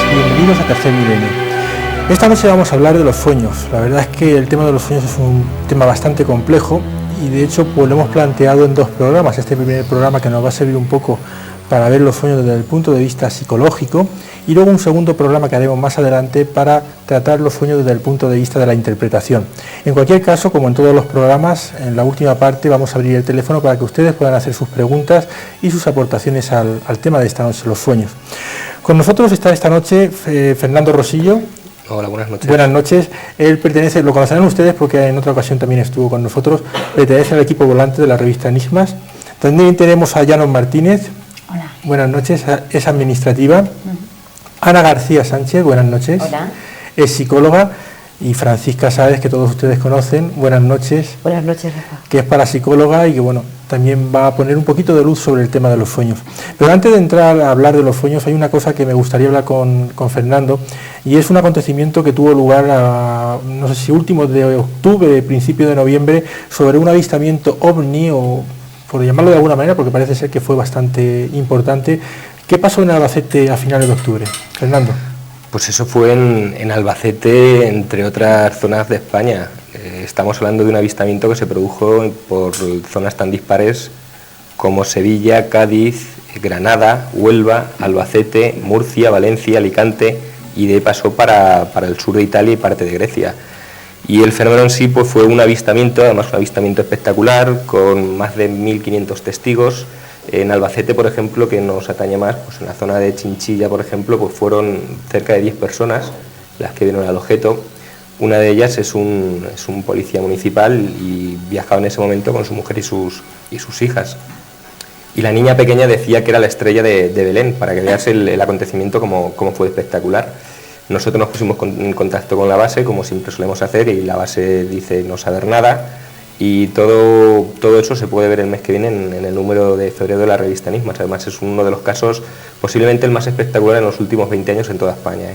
bienvenidos a Tercer Milenio. Esta noche vamos a hablar de los sueños. La verdad es que el tema de los sueños es un tema bastante complejo y de hecho pues lo hemos planteado en dos programas. Este primer programa que nos va a servir un poco para ver los sueños desde el punto de vista psicológico y luego un segundo programa que haremos más adelante para tratar los sueños desde el punto de vista de la interpretación. En cualquier caso, como en todos los programas, en la última parte vamos a abrir el teléfono para que ustedes puedan hacer sus preguntas y sus aportaciones al tema de esta noche, los sueños. Con nosotros está esta noche Fernando Rosillo. Hola, buenas noches. Buenas noches. Él pertenece, lo conocerán ustedes porque en otra ocasión también estuvo con nosotros, pertenece al equipo volante de la revista Enigmas. También tenemos a Llanos Martínez. Hola. Buenas noches, es administrativa. Ana García Sánchez, buenas noches. Hola. Es psicóloga. Y Francisca Sáez, que todos ustedes conocen, buenas noches. Buenas noches, Rafa. Que es parapsicóloga y que bueno, también va a poner un poquito de luz sobre el tema de los sueños. Pero antes de entrar a hablar de los sueños, hay una cosa que me gustaría hablar con Fernando, y es un acontecimiento que tuvo lugar no sé si últimos de octubre, principio de noviembre, sobre un avistamiento ovni, o por llamarlo de alguna manera, porque parece ser que fue bastante importante. ¿Qué pasó en Albacete a finales de octubre? Fernando. Pues eso fue en Albacete, entre otras zonas de España. Estamos hablando de un avistamiento que se produjo por zonas tan dispares como Sevilla, Cádiz, Granada, Huelva, Albacete, Murcia, Valencia, Alicante, y de ahí pasó para el sur de Italia y parte de Grecia. Y el fenómeno en sí pues fue un avistamiento, además un avistamiento espectacular, con más de 1.500 testigos. En Albacete, por ejemplo, que nos atañe más, pues en la zona de Chinchilla, por ejemplo, pues fueron cerca de 10 personas las que vieron al objeto. Una de ellas es un policía municipal y viajaba en ese momento con su mujer y sus hijas. Y la niña pequeña decía que era la estrella de Belén, para que veas el acontecimiento como fue espectacular. Nosotros nos pusimos en contacto con la base, como siempre solemos hacer, y la base dice no saber nada. Y todo eso se puede ver el mes que viene en el número de febrero de la revista Enigmas. Además es uno de los casos, posiblemente el más espectacular en los últimos 20 años en toda España.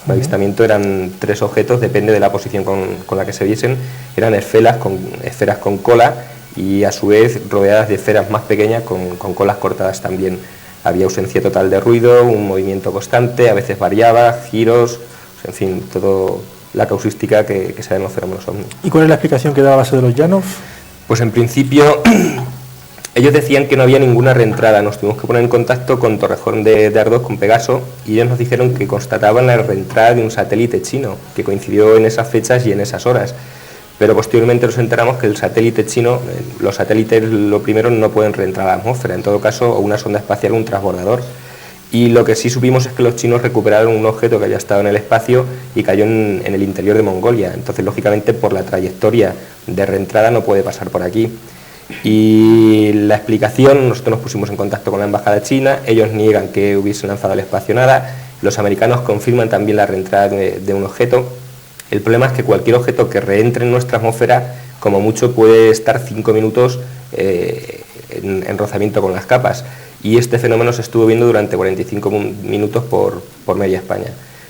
El avistamiento eran 3 objetos, depende de la posición con la que se viesen. Eran esferas con cola y a su vez rodeadas de esferas más pequeñas con colas cortadas también. Había ausencia total de ruido, un movimiento constante, a veces variaba, giros, en fin, todo la causística que se da en los fenómenos ovni. ¿Y cuál es la explicación que da la base de los Llanos? Pues en principio ellos decían que no había ninguna reentrada. Nos tuvimos que poner en contacto con Torrejón de Ardoz, con Pegaso, y ellos nos dijeron que constataban la reentrada de un satélite chino que coincidió en esas fechas y en esas horas. Pero posteriormente nos enteramos que el satélite chino, los satélites lo primero no pueden reentrar a la atmósfera, en todo caso una sonda espacial, un transbordador. Y lo que sí supimos es que los chinos recuperaron un objeto que había estado en el espacio y cayó en el interior de Mongolia. Entonces, lógicamente, por la trayectoria de reentrada no puede pasar por aquí. Y la explicación, nosotros nos pusimos en contacto con la embajada china, ellos niegan que hubiesen lanzado al espacio nada, los americanos confirman también la reentrada de un objeto. El problema es que cualquier objeto que reentre en nuestra atmósfera, como mucho, puede estar 5 minutos en rozamiento con las capas. Y este fenómeno se estuvo viendo durante 45 minutos por media España.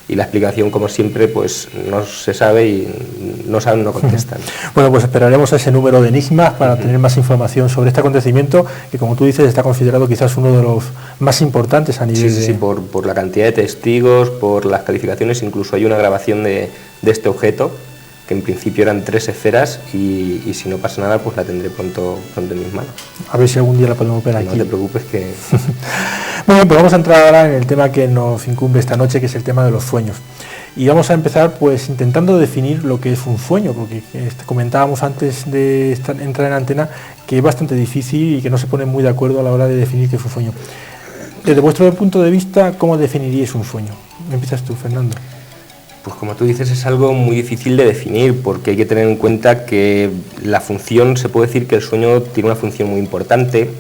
Y la explicación, como siempre, pues no se sabe y no saben, no contestan. Bueno, pues esperaremos a ese número de Enigmas para tener más información sobre este acontecimiento, que como tú dices está considerado quizás uno de los más importantes a nivel Sí, por la cantidad de testigos, por las calificaciones, incluso hay una grabación de este objeto, que en principio eran 3 esferas y si no pasa nada pues la tendré pronto en mis manos. A ver si algún día la podemos ver aquí. No te preocupes que... Bueno, pues vamos a entrar ahora en el tema que nos incumbe esta noche, que es el tema de los sueños. Y vamos a empezar pues intentando definir lo que es un sueño, porque comentábamos antes de entrar en antena que es bastante difícil y que no se ponen muy de acuerdo a la hora de definir qué es un sueño. Desde vuestro punto de vista, ¿cómo definiríais un sueño? Empiezas tú, Fernando. Pues como tú dices, es algo muy difícil de definir, porque hay que tener en cuenta que la función, se puede decir que el sueño tiene una función muy importante,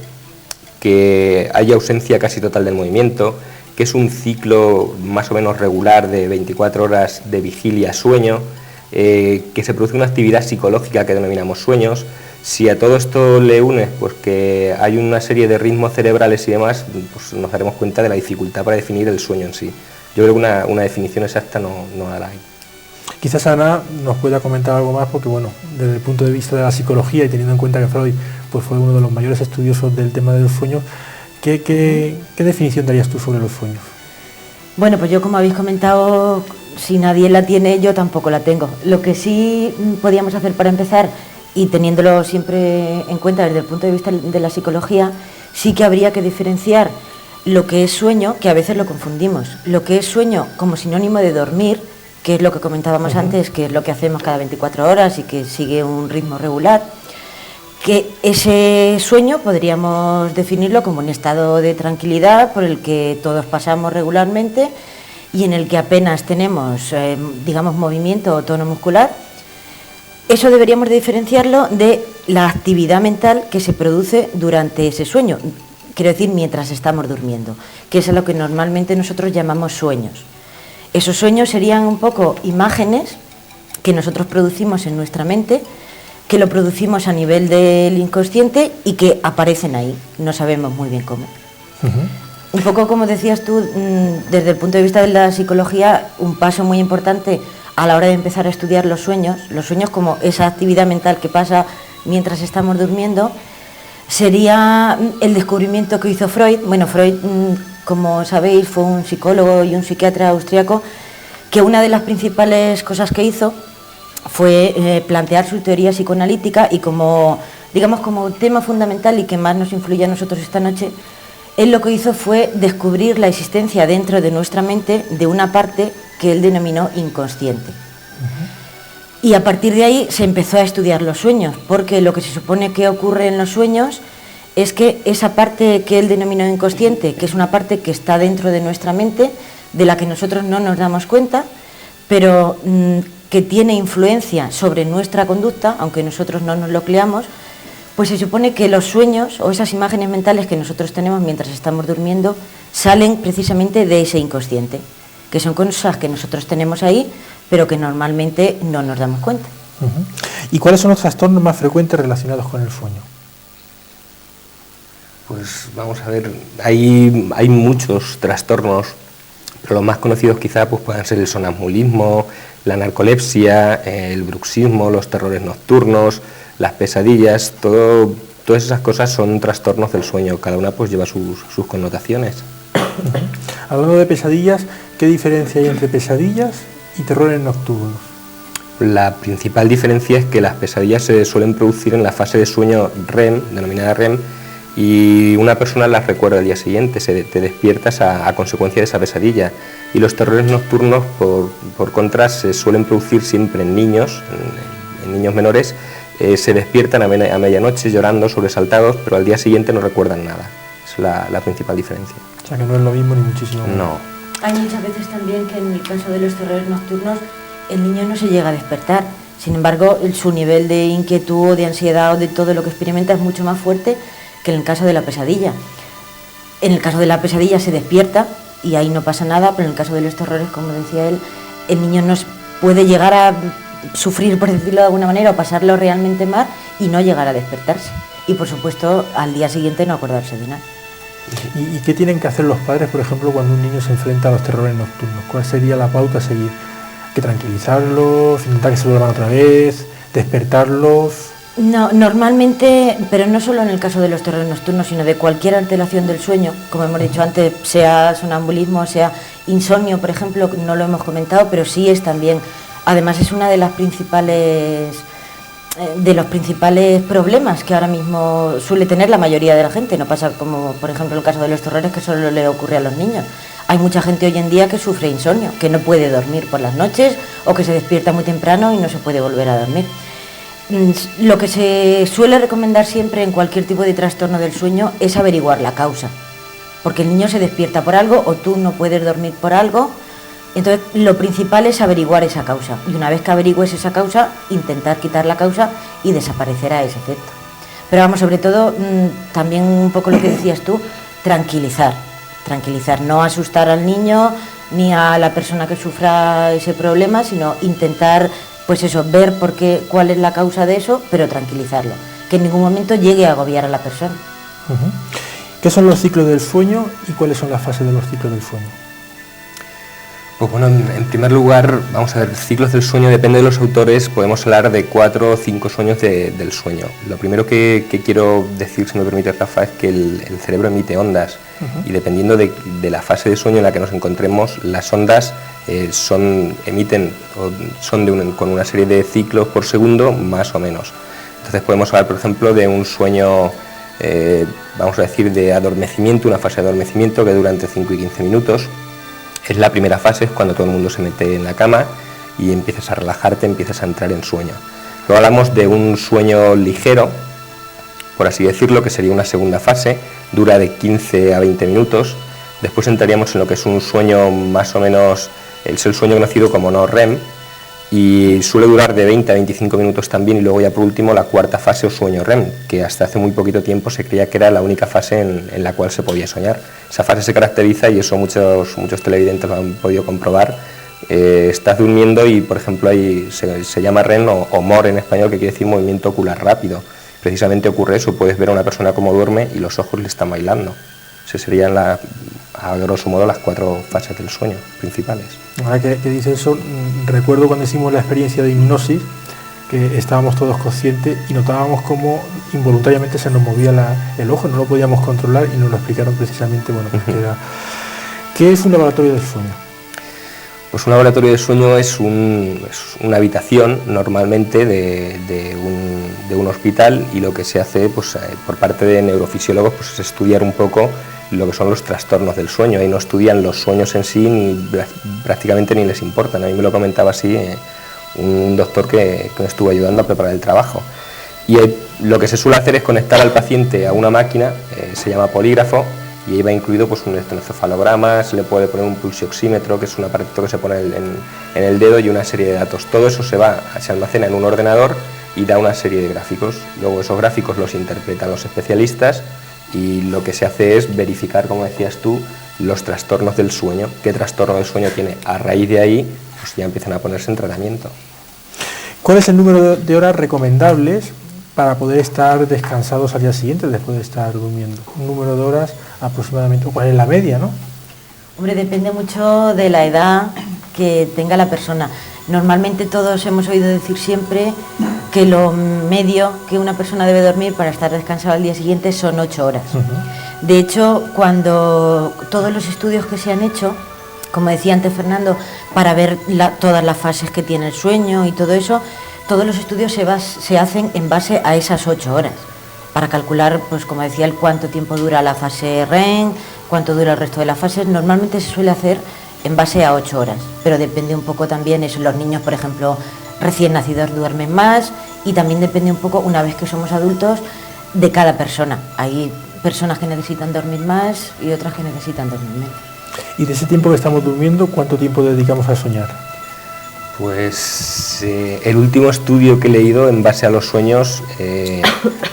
que hay ausencia casi total del movimiento, que es un ciclo más o menos regular de 24 horas de vigilia-sueño, que se produce una actividad psicológica que denominamos sueños. Si a todo esto le unes pues que hay una serie de ritmos cerebrales y demás, pues nos daremos cuenta de la dificultad para definir el sueño en sí. Yo creo que una definición exacta no la hay. Quizás Ana nos pueda comentar algo más, porque bueno, desde el punto de vista de la psicología y teniendo en cuenta que Freud pues fue uno de los mayores estudiosos del tema de los sueños, ¿qué definición darías tú sobre los sueños? Bueno, pues yo, como habéis comentado, si nadie la tiene, yo tampoco la tengo. Lo que sí podíamos hacer para empezar, y teniéndolo siempre en cuenta desde el punto de vista de la psicología, sí que habría que diferenciar lo que es sueño, que a veces lo confundimos, lo que es sueño como sinónimo de dormir, que es lo que comentábamos antes, que es lo que hacemos cada 24 horas y que sigue un ritmo regular, que ese sueño podríamos definirlo como un estado de tranquilidad por el que todos pasamos regularmente y en el que apenas tenemos, digamos, movimiento o tono muscular. Eso deberíamos de diferenciarlo de la actividad mental que se produce durante ese sueño, quiero decir, mientras estamos durmiendo, que es lo que normalmente nosotros llamamos sueños. Esos sueños serían un poco imágenes que nosotros producimos en nuestra mente, que lo producimos a nivel del inconsciente y que aparecen ahí, no sabemos muy bien cómo. Un poco como decías tú, desde el punto de vista de la psicología, un paso muy importante a la hora de empezar a estudiar los sueños como esa actividad mental que pasa mientras estamos durmiendo, sería el descubrimiento que hizo Freud. Bueno, Freud, como sabéis, fue un psicólogo y un psiquiatra austriaco que una de las principales cosas que hizo fue plantear su teoría psicoanalítica y como tema fundamental y que más nos influye a nosotros esta noche, él lo que hizo fue descubrir la existencia dentro de nuestra mente de una parte que él denominó inconsciente. Y a partir de ahí se empezó a estudiar los sueños, porque lo que se supone que ocurre en los sueños es que esa parte que él denominó inconsciente, que es una parte que está dentro de nuestra mente, de la que nosotros no nos damos cuenta, pero que tiene influencia sobre nuestra conducta, aunque nosotros no nos lo creamos, pues se supone que los sueños o esas imágenes mentales que nosotros tenemos mientras estamos durmiendo salen precisamente de ese inconsciente, que son cosas que nosotros tenemos ahí, pero que normalmente no nos damos cuenta. ¿Y cuáles son los trastornos más frecuentes relacionados con el sueño? Pues vamos a ver, hay muchos trastornos, pero los más conocidos quizá pues puedan ser el sonambulismo, la narcolepsia, el bruxismo, los terrores nocturnos, las pesadillas, todas esas cosas son trastornos del sueño, cada una pues lleva sus connotaciones. Hablando de pesadillas, ¿qué diferencia hay entre pesadillas y terrores nocturnos? La principal diferencia es que las pesadillas se suelen producir en la fase de sueño REM, denominada REM, y una persona las recuerda al día siguiente, te despiertas a consecuencia de esa pesadilla. Y los terrores nocturnos, por contra, se suelen producir siempre en niños, en niños menores, se despiertan a medianoche llorando, sobresaltados, pero al día siguiente no recuerdan nada. Es la principal diferencia. O sea que no es lo mismo ni muchísimo menos. No. Hay muchas veces también que en el caso de los terrores nocturnos el niño no se llega a despertar. Sin embargo, su nivel de inquietud o de ansiedad o de todo lo que experimenta es mucho más fuerte que en el caso de la pesadilla. En el caso de la pesadilla se despierta y ahí no pasa nada, pero en el caso de los terrores, como decía él, el niño no puede llegar a sufrir, por decirlo de alguna manera, o pasarlo realmente mal y no llegar a despertarse. Y por supuesto, al día siguiente no acordarse de nada. ¿Y qué tienen que hacer los padres, por ejemplo, cuando un niño se enfrenta a los terrores nocturnos? ¿Cuál sería la pauta a seguir? ¿Hay que tranquilizarlos, intentar que se duerman otra vez, despertarlos? No, normalmente, pero no solo en el caso de los terrores nocturnos, sino de cualquier alteración del sueño, como hemos dicho antes, sea sonambulismo, sea insomnio, por ejemplo, no lo hemos comentado, pero sí es también, además es una de las principales, de los principales problemas que ahora mismo suele tener la mayoría de la gente. No pasa como, por ejemplo, el caso de los terrores, que solo le ocurre a los niños. Hay mucha gente hoy en día que sufre insomnio, que no puede dormir por las noches o que se despierta muy temprano y no se puede volver a dormir. Lo que se suele recomendar siempre en cualquier tipo de trastorno del sueño es averiguar la causa, porque el niño se despierta por algo o tú no puedes dormir por algo. Entonces lo principal es averiguar esa causa y una vez que averigües esa causa, intentar quitar la causa y desaparecerá ese efecto. Pero vamos, sobre todo, también un poco lo que decías tú, tranquilizar, no asustar al niño ni a la persona que sufra ese problema, sino intentar, pues eso, ver cuál es la causa de eso, pero tranquilizarlo, que en ningún momento llegue a agobiar a la persona. ¿Qué son los ciclos del sueño y cuáles son las fases de los ciclos del sueño? Pues bueno, en primer lugar, vamos a ver, ciclos del sueño, depende de los autores, podemos hablar de 4 o 5 sueños del sueño. Lo primero que quiero decir, si me permite, Rafa, es que el cerebro emite ondas. y dependiendo de la fase de sueño en la que nos encontremos, las ondas son con una serie de ciclos por segundo, más o menos. Entonces podemos hablar, por ejemplo, de un sueño, vamos a decir, de adormecimiento, una fase de adormecimiento que dura entre 5 y 15 minutos. Es la primera fase, es cuando todo el mundo se mete en la cama y empiezas a relajarte, empiezas a entrar en sueño. Luego hablamos de un sueño ligero, por así decirlo, que sería una segunda fase, dura de 15 a 20 minutos. Después entraríamos en lo que es un sueño más o menos, es el sueño conocido como no REM, y suele durar de 20 a 25 minutos también, y luego ya por último la cuarta fase o sueño REM, que hasta hace muy poquito tiempo se creía que era la única fase en la cual se podía soñar. Esa fase se caracteriza, y eso muchos televidentes lo han podido comprobar, estás durmiendo y, por ejemplo, ahí se llama REM o MOR en español, que quiere decir movimiento ocular rápido. Precisamente ocurre eso, puedes ver a una persona como duerme y los ojos le están bailando. Esas serían, a grosso modo, las 4 fases del sueño principales. Ahora que dice eso, recuerdo cuando hicimos la experiencia de hipnosis, que estábamos todos conscientes y notábamos cómo involuntariamente se nos movía el ojo, no lo podíamos controlar, y nos lo explicaron precisamente, bueno, ¿qué es un laboratorio del sueño? Pues un laboratorio de sueño es una habitación normalmente de un hospital, y lo que se hace pues, por parte de neurofisiólogos pues, es estudiar un poco lo que son los trastornos del sueño. Ahí no estudian los sueños en sí, ni prácticamente ni les importan. A mí me lo comentaba así un doctor que me estuvo ayudando a preparar el trabajo. Y lo que se suele hacer es conectar al paciente a una máquina, se llama polígrafo, y ahí va incluido pues, un electroencefalograma, se le puede poner un pulsioxímetro, que es un aparatito que se pone en el dedo, y una serie de datos. Todo eso se almacena en un ordenador y da una serie de gráficos. Luego esos gráficos los interpretan los especialistas, y lo que se hace es verificar, como decías tú, los trastornos del sueño, qué trastorno del sueño tiene. A raíz de ahí pues ya empiezan a ponerse en tratamiento. ¿Cuál es el número de horas recomendables para poder estar descansados al día siguiente después de estar durmiendo? Un número de horas aproximadamente, ¿cuál es la media, no? Hombre, depende mucho de la edad que tenga la persona. Normalmente todos hemos oído decir siempre que lo medio que una persona debe dormir para estar descansado al día siguiente son 8 horas. De hecho, cuando todos los estudios que se han hecho, como decía antes Fernando, para ver todas las fases que tiene el sueño y todo eso, todos los estudios se hacen en base a esas 8 horas, para calcular, pues como decía, el cuánto tiempo dura la fase REM, cuánto dura el resto de las fases. Normalmente se suele hacer en base a 8 horas, pero depende un poco también, eso, los niños, por ejemplo, recién nacidos duermen más, y también depende un poco, una vez que somos adultos, de cada persona. Hay personas que necesitan dormir más y otras que necesitan dormir menos. ¿Y de ese tiempo que estamos durmiendo, cuánto tiempo dedicamos a soñar? Pues el último estudio que he leído en base a los sueños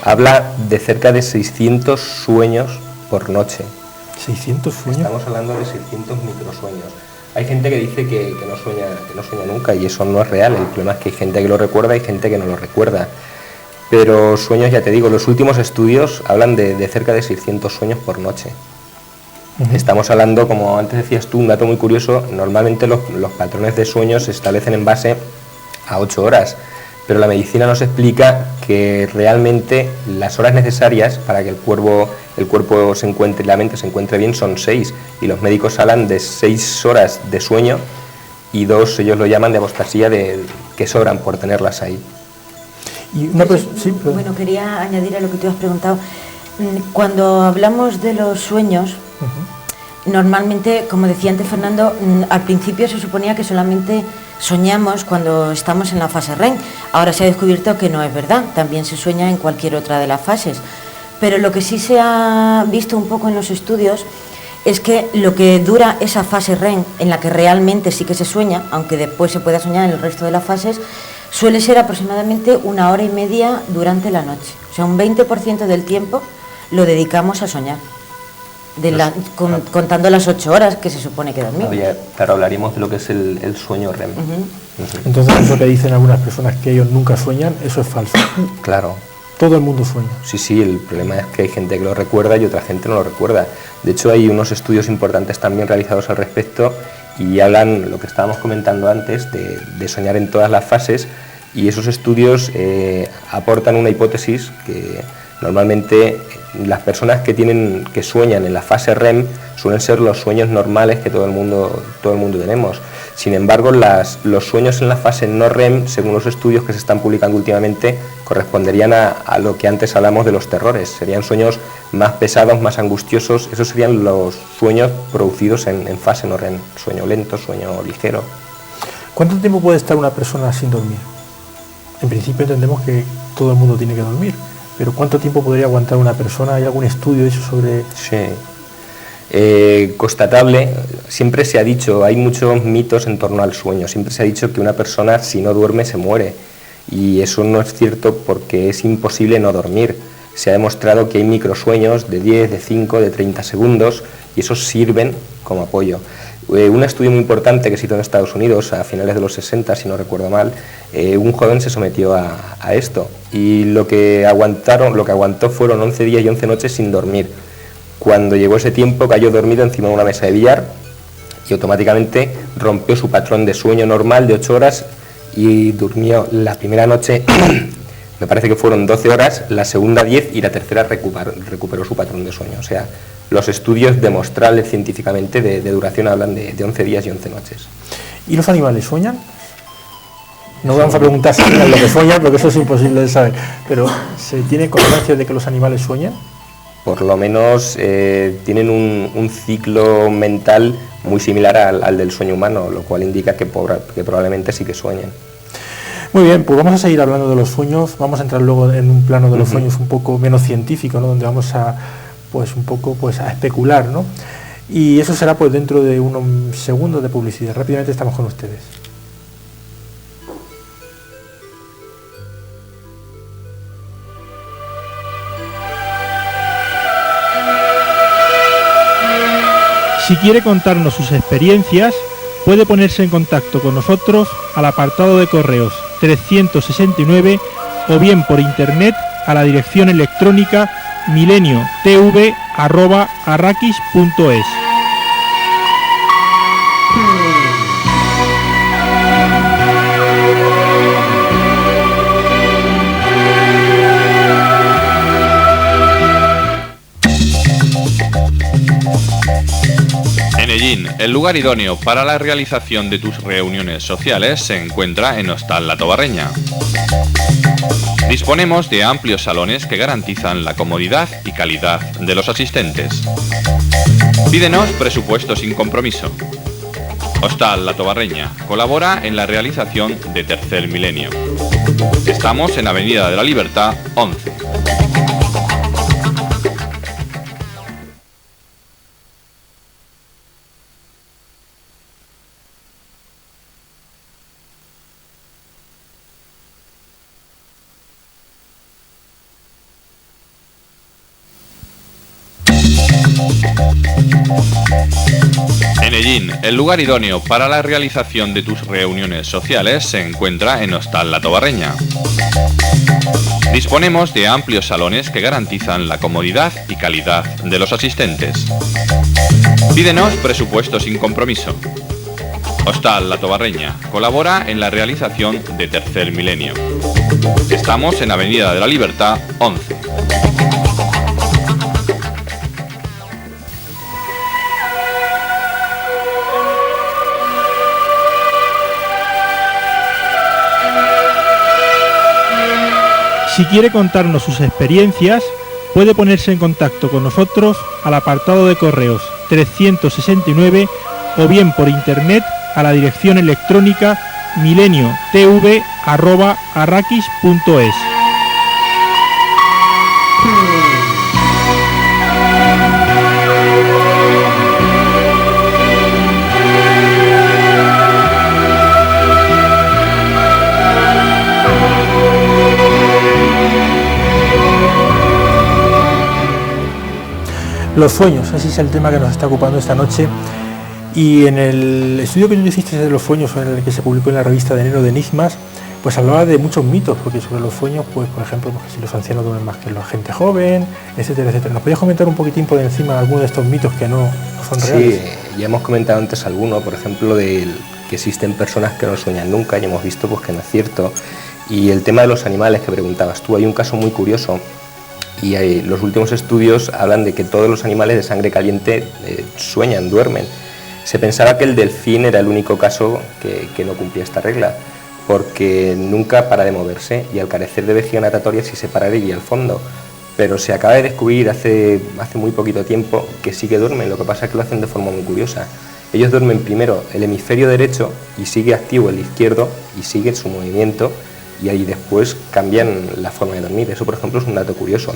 habla de cerca de 600 sueños por noche. ¿600 sueños? Estamos hablando de 600 microsueños. Hay gente que dice que no sueña nunca, y eso no es real. El problema es que hay gente que lo recuerda y gente que no lo recuerda. Pero sueños, ya te digo, los últimos estudios hablan de cerca de 600 sueños por noche. Estamos hablando, como antes decías tú, un dato muy curioso: normalmente los patrones de sueños se establecen en base a 8 horas, pero la medicina nos explica que realmente las horas necesarias para que el cuerpo se encuentre y la mente se encuentre bien son 6, y los médicos hablan de 6 horas de sueño y 2, ellos lo llaman de apostasía, que sobran por tenerlas ahí. Y bueno, quería añadir a lo que tú has preguntado. Cuando hablamos de los sueños, normalmente, como decía antes Fernando, al principio se suponía que solamente soñamos cuando estamos en la fase REM. Ahora se ha descubierto que no es verdad, también se sueña en cualquier otra de las fases. Pero lo que sí se ha visto un poco en los estudios es que lo que dura esa fase REM, en la que realmente sí que se sueña, aunque después se pueda soñar en el resto de las fases, suele ser aproximadamente 1 hora y media durante la noche. O sea, un 20% del tiempo lo dedicamos a soñar, contando las 8 horas que se supone que dormimos. Claro, hablaríamos de lo que es el sueño REM. Entonces, eso que dicen algunas personas, que ellos nunca sueñan, eso es falso. Claro. Todo el mundo sueña. Sí, el problema es que hay gente que lo recuerda y otra gente no lo recuerda. De hecho, hay unos estudios importantes también realizados al respecto, y hablan, lo que estábamos comentando antes, de soñar en todas las fases, y esos estudios aportan una hipótesis que Normalmente las personas que sueñan en la fase REM suelen ser los sueños normales que todo el mundo tenemos. Sin embargo, los sueños en la fase no REM, según los estudios que se están publicando últimamente, corresponderían a lo que antes hablamos de los terrores. Serían sueños más pesados, más angustiosos. Esos serían los sueños producidos en fase no REM. Sueño lento, sueño ligero. ¿Cuánto tiempo puede estar una persona sin dormir? En principio entendemos que todo el mundo tiene que dormir, pero ¿cuánto tiempo podría aguantar una persona? ¿Hay algún estudio hecho sobre...? Sí. Constatable, siempre se ha dicho, hay muchos mitos en torno al sueño, siempre se ha dicho que una persona si no duerme se muere, y eso no es cierto porque es imposible no dormir. Se ha demostrado que hay microsueños de 10, de 5, de 30 segundos y esos sirven como apoyo. Un estudio muy importante que se hizo en Estados Unidos a finales de los 60, si no recuerdo mal, un joven se sometió a esto y lo que aguantó fueron 11 días y 11 noches sin dormir. Cuando llegó ese tiempo cayó dormido encima de una mesa de billar y automáticamente rompió su patrón de sueño normal de 8 horas y durmió la primera noche, me parece que fueron 12 horas, la segunda 10 y la tercera recuperó su patrón de sueño. O sea, los estudios demostrables científicamente de duración hablan de 11 días y 11 noches. ¿Y los animales sueñan? No vamos a preguntar si lo que sueñan, porque eso es imposible de saber, pero ¿se tiene constancia de que los animales sueñan? Por lo menos tienen un ciclo mental muy similar al del sueño humano, lo cual indica que probablemente sí que sueñen. Muy bien, pues vamos a seguir hablando de los sueños, vamos a entrar luego en un plano de los sueños un poco menos científico, ¿no? Donde vamos a a especular, ¿no? Y eso será pues dentro de unos segundos de publicidad. Rápidamente estamos con ustedes. Si quiere contarnos sus experiencias, puede ponerse en contacto con nosotros al apartado de correos 369 o bien por internet a la dirección electrónica mileniotv@arrakis.es. Enellín, el lugar idóneo para la realización de tus reuniones sociales, se encuentra en Hostal La Tobarreña. Disponemos de amplios salones que garantizan la comodidad y calidad de los asistentes. Pídenos presupuesto sin compromiso. Hostal La Tobarreña colabora en la realización de Tercer Milenio. Estamos en Avenida de la Libertad 11. Enellín, el lugar idóneo para la realización de tus reuniones sociales, se encuentra en Hostal La Tobarreña. Disponemos de amplios salones que garantizan la comodidad y calidad de los asistentes. Pídenos presupuesto sin compromiso. Hostal La Tobarreña colabora en la realización de Tercer Milenio. Estamos en Avenida de la Libertad 11. Si quiere contarnos sus experiencias, puede ponerse en contacto con nosotros al apartado de correos 369 o bien por internet a la dirección electrónica mileniotv@arrakis.es. Los sueños, ese es el tema que nos está ocupando esta noche. Y en el estudio que tú hiciste de los sueños, en el que se publicó en la revista de enero de Enigmas, pues hablaba de muchos mitos, porque sobre los sueños, pues por ejemplo, pues, si los ancianos duermen más que la gente joven, etcétera, etcétera. ¿Nos podías comentar un poquitín por encima alguno de estos mitos que no son reales? Sí, ya hemos comentado antes alguno, por ejemplo, que existen personas que no sueñan nunca, y hemos visto pues que no es cierto. Y el tema de los animales que preguntabas tú, hay un caso muy curioso, Y los últimos estudios hablan de que todos los animales de sangre caliente sueñan, duermen. Se pensaba que el delfín era el único caso que no cumplía esta regla, porque nunca para de moverse y al carecer de vejiga natatoria sí se pararía al fondo. Pero se acaba de descubrir hace muy poquito tiempo que sí que duermen, lo que pasa es que lo hacen de forma muy curiosa. Ellos duermen primero el hemisferio derecho y sigue activo el izquierdo y sigue su movimiento, y ahí después cambian la forma de dormir. Eso, por ejemplo, es un dato curioso.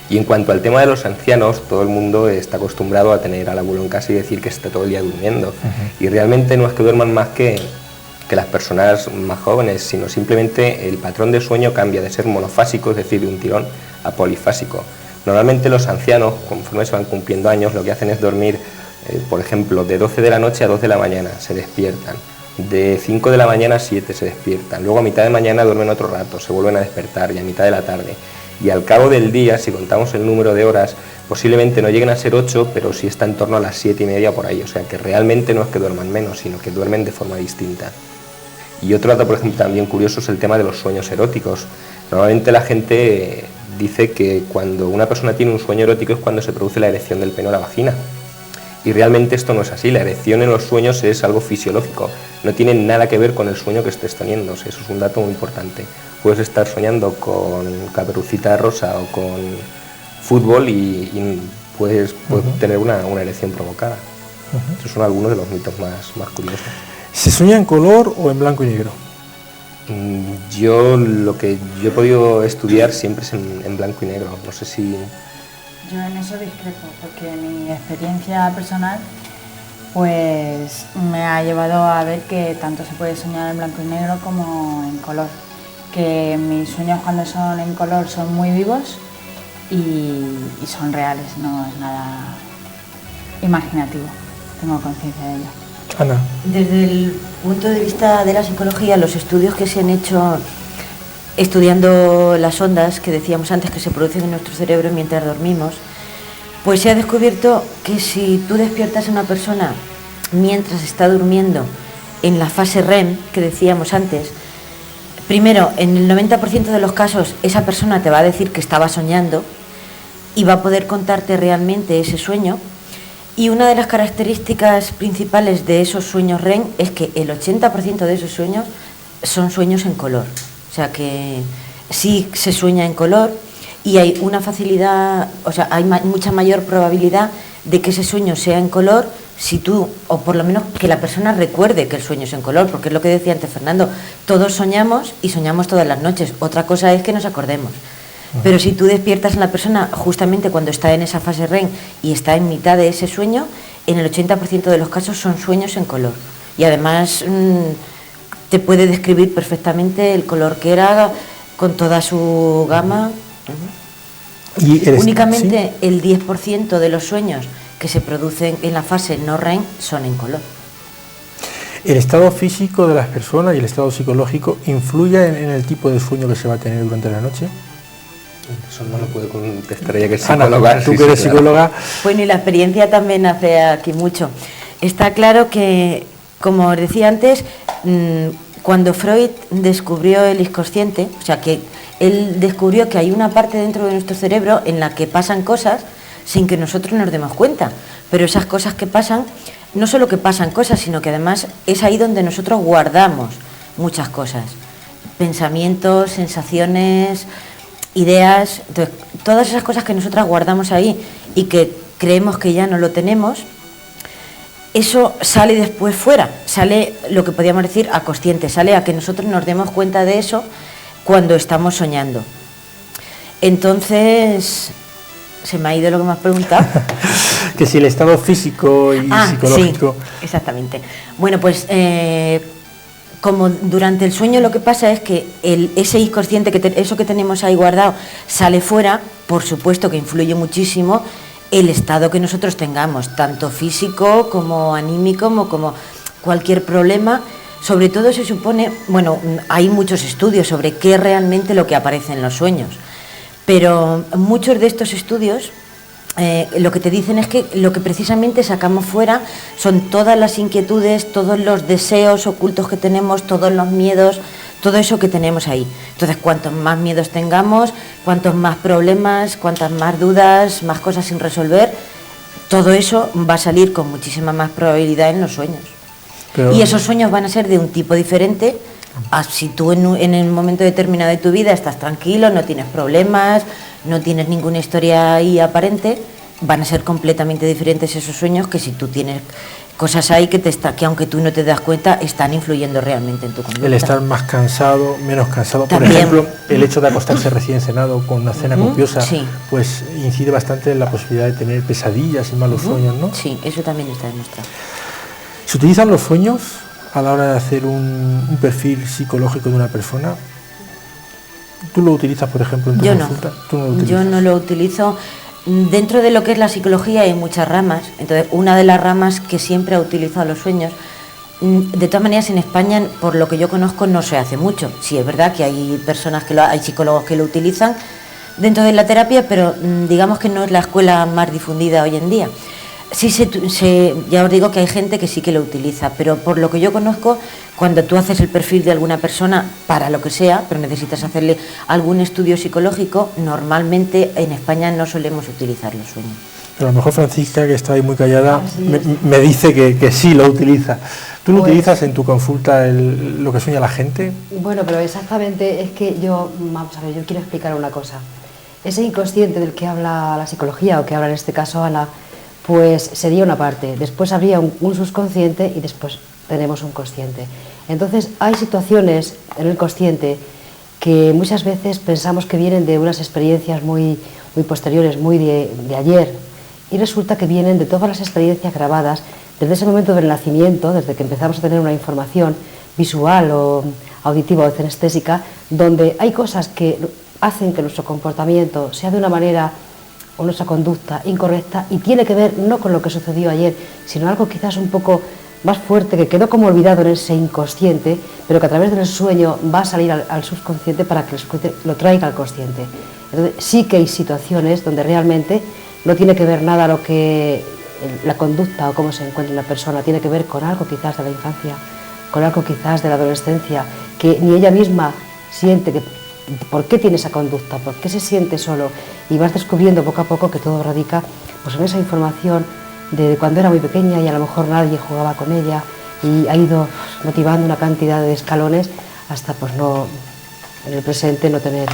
Y en cuanto al tema de los ancianos, todo el mundo está acostumbrado a tener al abuelo en casa y decir que está todo el día durmiendo. Y realmente no es que duerman más que las personas más jóvenes, sino simplemente el patrón de sueño cambia de ser monofásico, es decir, de un tirón, a polifásico. Normalmente los ancianos, conforme se van cumpliendo años, lo que hacen es dormir, por ejemplo, de 12 de la noche a 2 de la mañana, se despiertan. De 5 de la mañana a 7 se despiertan, luego a mitad de mañana duermen otro rato, se vuelven a despertar y a mitad de la tarde. Y al cabo del día, si contamos el número de horas, posiblemente no lleguen a ser 8, pero sí está en torno a las 7:30 por ahí. O sea que realmente no es que duerman menos, sino que duermen de forma distinta. Y otro dato, por ejemplo, también curioso es el tema de los sueños eróticos. Normalmente la gente dice que cuando una persona tiene un sueño erótico es cuando se produce la erección del pene o la vagina. Y realmente esto no es así, la erección en los sueños es algo fisiológico, no tiene nada que ver con el sueño que estés teniendo, eso es un dato muy importante. Puedes estar soñando con Caperucita Rosa o con fútbol y puedes tener una erección provocada. Esos son algunos de los mitos más curiosos. ¿Se sueña en color o en blanco y negro? Yo lo que yo he podido estudiar siempre es en blanco y negro, no sé si... Yo en eso discrepo, porque mi experiencia personal pues me ha llevado a ver que tanto se puede soñar en blanco y negro como en color. Que mis sueños cuando son en color son muy vivos y son reales, no es nada imaginativo, tengo conciencia de ello. Ana. Desde el punto de vista de la psicología, los estudios que se han hecho estudiando las ondas que decíamos antes que se producen en nuestro cerebro mientras dormimos, pues se ha descubierto que si tú despiertas a una persona mientras está durmiendo en la fase REM que decíamos antes, primero, en el 90% de los casos esa persona te va a decir que estaba soñando y va a poder contarte realmente ese sueño. Y una de las características principales de esos sueños REM es que el 80% de esos sueños son sueños en color. O sea que sí se sueña en color y hay una facilidad, o sea, hay mucha mayor probabilidad de que ese sueño sea en color si tú, o por lo menos que la persona recuerde que el sueño es en color, porque es lo que decía antes Fernando, todos soñamos y soñamos todas las noches, otra cosa es que nos acordemos. Pero si tú despiertas a la persona justamente cuando está en esa fase REM y está en mitad de ese sueño, en el 80% de los casos son sueños en color. Y además te puede describir perfectamente el color que era con toda su gama. Únicamente ¿sí? El 10% de los sueños que se producen en la fase no REM son en color. ¿El estado físico de las personas y el estado psicológico influye en el tipo de sueño que se va a tener durante la noche? Eso no lo puedo contestar ella, que es psicóloga. Ana, tú que eres psicóloga. Bueno, y la experiencia también hace aquí mucho. Está claro que, como os decía antes, cuando Freud descubrió el inconsciente, o sea que él descubrió que hay una parte dentro de nuestro cerebro en la que pasan cosas sin que nosotros nos demos cuenta, pero esas cosas que pasan, no solo que pasan cosas, sino que además es ahí donde nosotros guardamos muchas cosas, pensamientos, sensaciones, ideas. Entonces, todas esas cosas que nosotras guardamos ahí y que creemos que ya no lo tenemos, eso sale después fuera, sale lo que podríamos decir a consciente, sale a que nosotros nos demos cuenta de eso cuando estamos soñando. Entonces, se me ha ido lo que me has preguntado. Que si el estado físico y psicológico. Sí, exactamente. Bueno, pues como durante el sueño lo que pasa es que ese inconsciente, eso que tenemos ahí guardado, sale fuera, por supuesto que influye muchísimo el estado que nosotros tengamos, tanto físico como anímico, como cualquier problema. Sobre todo se supone, bueno, hay muchos estudios sobre qué es realmente lo que aparece en los sueños, pero muchos de estos estudios lo que te dicen es que lo que precisamente sacamos fuera son todas las inquietudes, todos los deseos ocultos que tenemos, todos los miedos, todo eso que tenemos ahí. Entonces, cuantos más miedos tengamos, cuantos más problemas, cuantas más dudas, más cosas sin resolver, todo eso va a salir con muchísima más probabilidad en los sueños. Y esos sueños van a ser de un tipo diferente. Si tú en el momento determinado de tu vida estás tranquilo, no tienes problemas, no tienes ninguna historia ahí aparente, van a ser completamente diferentes esos sueños que si tú tienes cosas ahí que aunque tú no te das cuenta, están influyendo realmente en tu conducta. El estar más cansado, menos cansado, También. por ejemplo, el hecho de acostarse recién cenado con una cena copiosa, sí, pues incide bastante en la posibilidad de tener pesadillas y malos sueños, ¿no? Sí, eso también está demostrado. ¿Se utilizan los sueños a la hora de hacer un perfil psicológico de una persona? ¿Tú lo utilizas, por ejemplo, en tu consulta? ¿Tú no lo utilizas? Yo no lo utilizo. Dentro de lo que es la psicología hay muchas ramas. Entonces, una de las ramas que siempre ha utilizado los sueños, de todas maneras en España, por lo que yo conozco, no se hace mucho. Sí, es verdad que hay personas hay psicólogos que lo utilizan dentro de la terapia, pero digamos que no es la escuela más difundida hoy en día. Sí, ya os digo que hay gente que sí que lo utiliza, pero por lo que yo conozco, cuando tú haces el perfil de alguna persona, para lo que sea, pero necesitas hacerle algún estudio psicológico, normalmente en España no solemos utilizar los sueños. Pero a lo mejor Francisca, que está ahí muy callada, me dice que sí lo utiliza. ¿Tú lo utilizas en tu consulta lo que sueña la gente? Bueno, pero exactamente es que yo quiero explicar una cosa. Ese inconsciente del que habla la psicología, o que habla en este caso Ana, pues sería una parte, después habría un subconsciente y después tenemos un consciente. Entonces hay situaciones en el consciente que muchas veces pensamos que vienen de unas experiencias muy posteriores, muy de ayer, y resulta que vienen de todas las experiencias grabadas desde ese momento del nacimiento, desde que empezamos a tener una información visual o auditiva o cinestésica, donde hay cosas que hacen que nuestro comportamiento sea de una manera o nuestra conducta incorrecta, y tiene que ver no con lo que sucedió ayer, sino algo quizás un poco más fuerte, que quedó como olvidado en ese inconsciente, pero que a través del sueño va a salir al subconsciente para que lo traiga al consciente. Entonces, sí que hay situaciones donde realmente no tiene que ver nada lo que la conducta o cómo se encuentra una persona, tiene que ver con algo quizás de la infancia, con algo quizás de la adolescencia, que ni ella misma siente que por qué tiene esa conducta, por qué se siente solo, y vas descubriendo poco a poco que todo radica pues en esa información de cuando era muy pequeña y a lo mejor nadie jugaba con ella, y ha ido motivando una cantidad de escalones hasta pues no, en el presente, no tener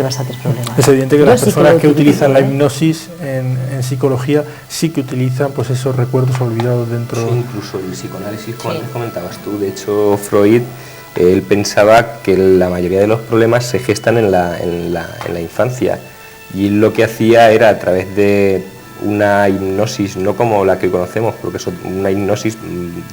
bastantes problemas. Es evidente que las personas que utilizan la hipnosis en psicología sí que utilizan pues esos recuerdos olvidados dentro. Sí, incluso el psicoanálisis, como antes comentabas tú. De hecho, Freud, él pensaba que la mayoría de los problemas se gestan en la infancia, y lo que hacía era, a través de una hipnosis, no como la que conocemos, porque es una hipnosis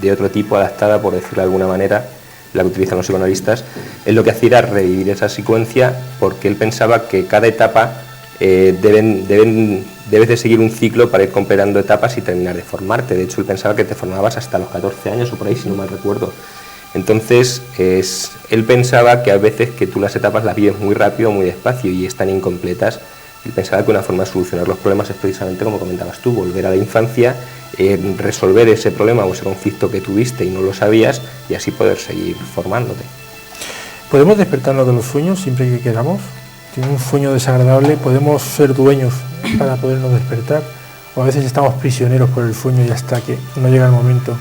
de otro tipo, adaptada, por decirlo de alguna manera, la que utilizan los psicoanalistas, él lo que hacía era revivir esa secuencia, porque él pensaba que cada etapa debes de seguir un ciclo para ir completando etapas y terminar de formarte. De hecho, él pensaba que te formabas hasta los 14 años o por ahí, si no mal recuerdo. Entonces, él pensaba que a veces que tú las etapas las vives muy rápido, muy despacio, y están incompletas. Él pensaba que una forma de solucionar los problemas es precisamente, como comentabas tú, volver a la infancia, resolver ese problema o ese conflicto que tuviste y no lo sabías, y así poder seguir formándote. ¿Podemos despertarnos de los sueños siempre que queramos? Si un sueño desagradable, ¿podemos ser dueños para podernos despertar? ¿O a veces estamos prisioneros por el sueño y hasta que no llega el momento?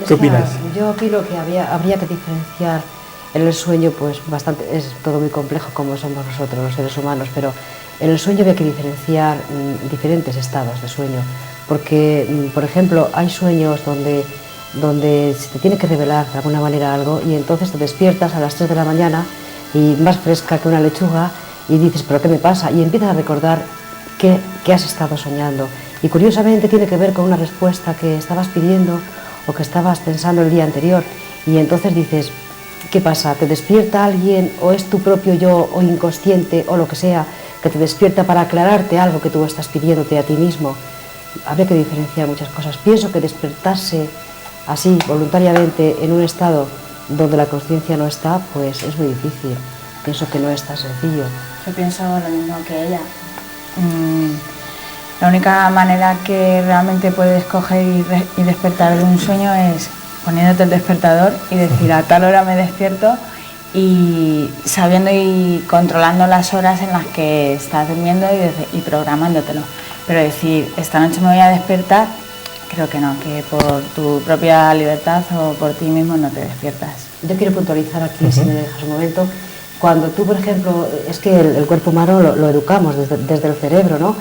¿Qué opinas? Yo opino que habría que diferenciar en el sueño, pues bastante, es todo muy complejo como somos nosotros los seres humanos, pero en el sueño había que diferenciar diferentes estados de sueño, porque, por ejemplo, hay sueños donde se te tiene que revelar de alguna manera algo, y entonces te despiertas a las 3 de la mañana y más fresca que una lechuga y dices, ¿pero qué me pasa? Y empiezas a recordar qué has estado soñando, y curiosamente tiene que ver con una respuesta que estabas pidiendo o que estabas pensando el día anterior, y entonces dices, ¿qué pasa? ¿Te despierta alguien, o es tu propio yo o inconsciente o lo que sea que te despierta para aclararte algo que tú estás pidiéndote a ti mismo? Habría que diferenciar muchas cosas. Pienso que despertarse así voluntariamente en un estado donde la conciencia no está, pues es muy difícil. Pienso que no es tan sencillo. Yo pienso lo mismo que ella. La única manera que realmente puedes coger y despertar de un sueño es poniéndote el despertador y decir a tal hora me despierto, y sabiendo y controlando las horas en las que estás durmiendo y programándotelo. Pero decir, esta noche me voy a despertar, creo que no, que por tu propia libertad o por ti mismo no te despiertas. Yo quiero puntualizar aquí, si me dejas un momento. Cuando tú, por ejemplo, es que el cuerpo humano lo educamos desde el cerebro, ¿no?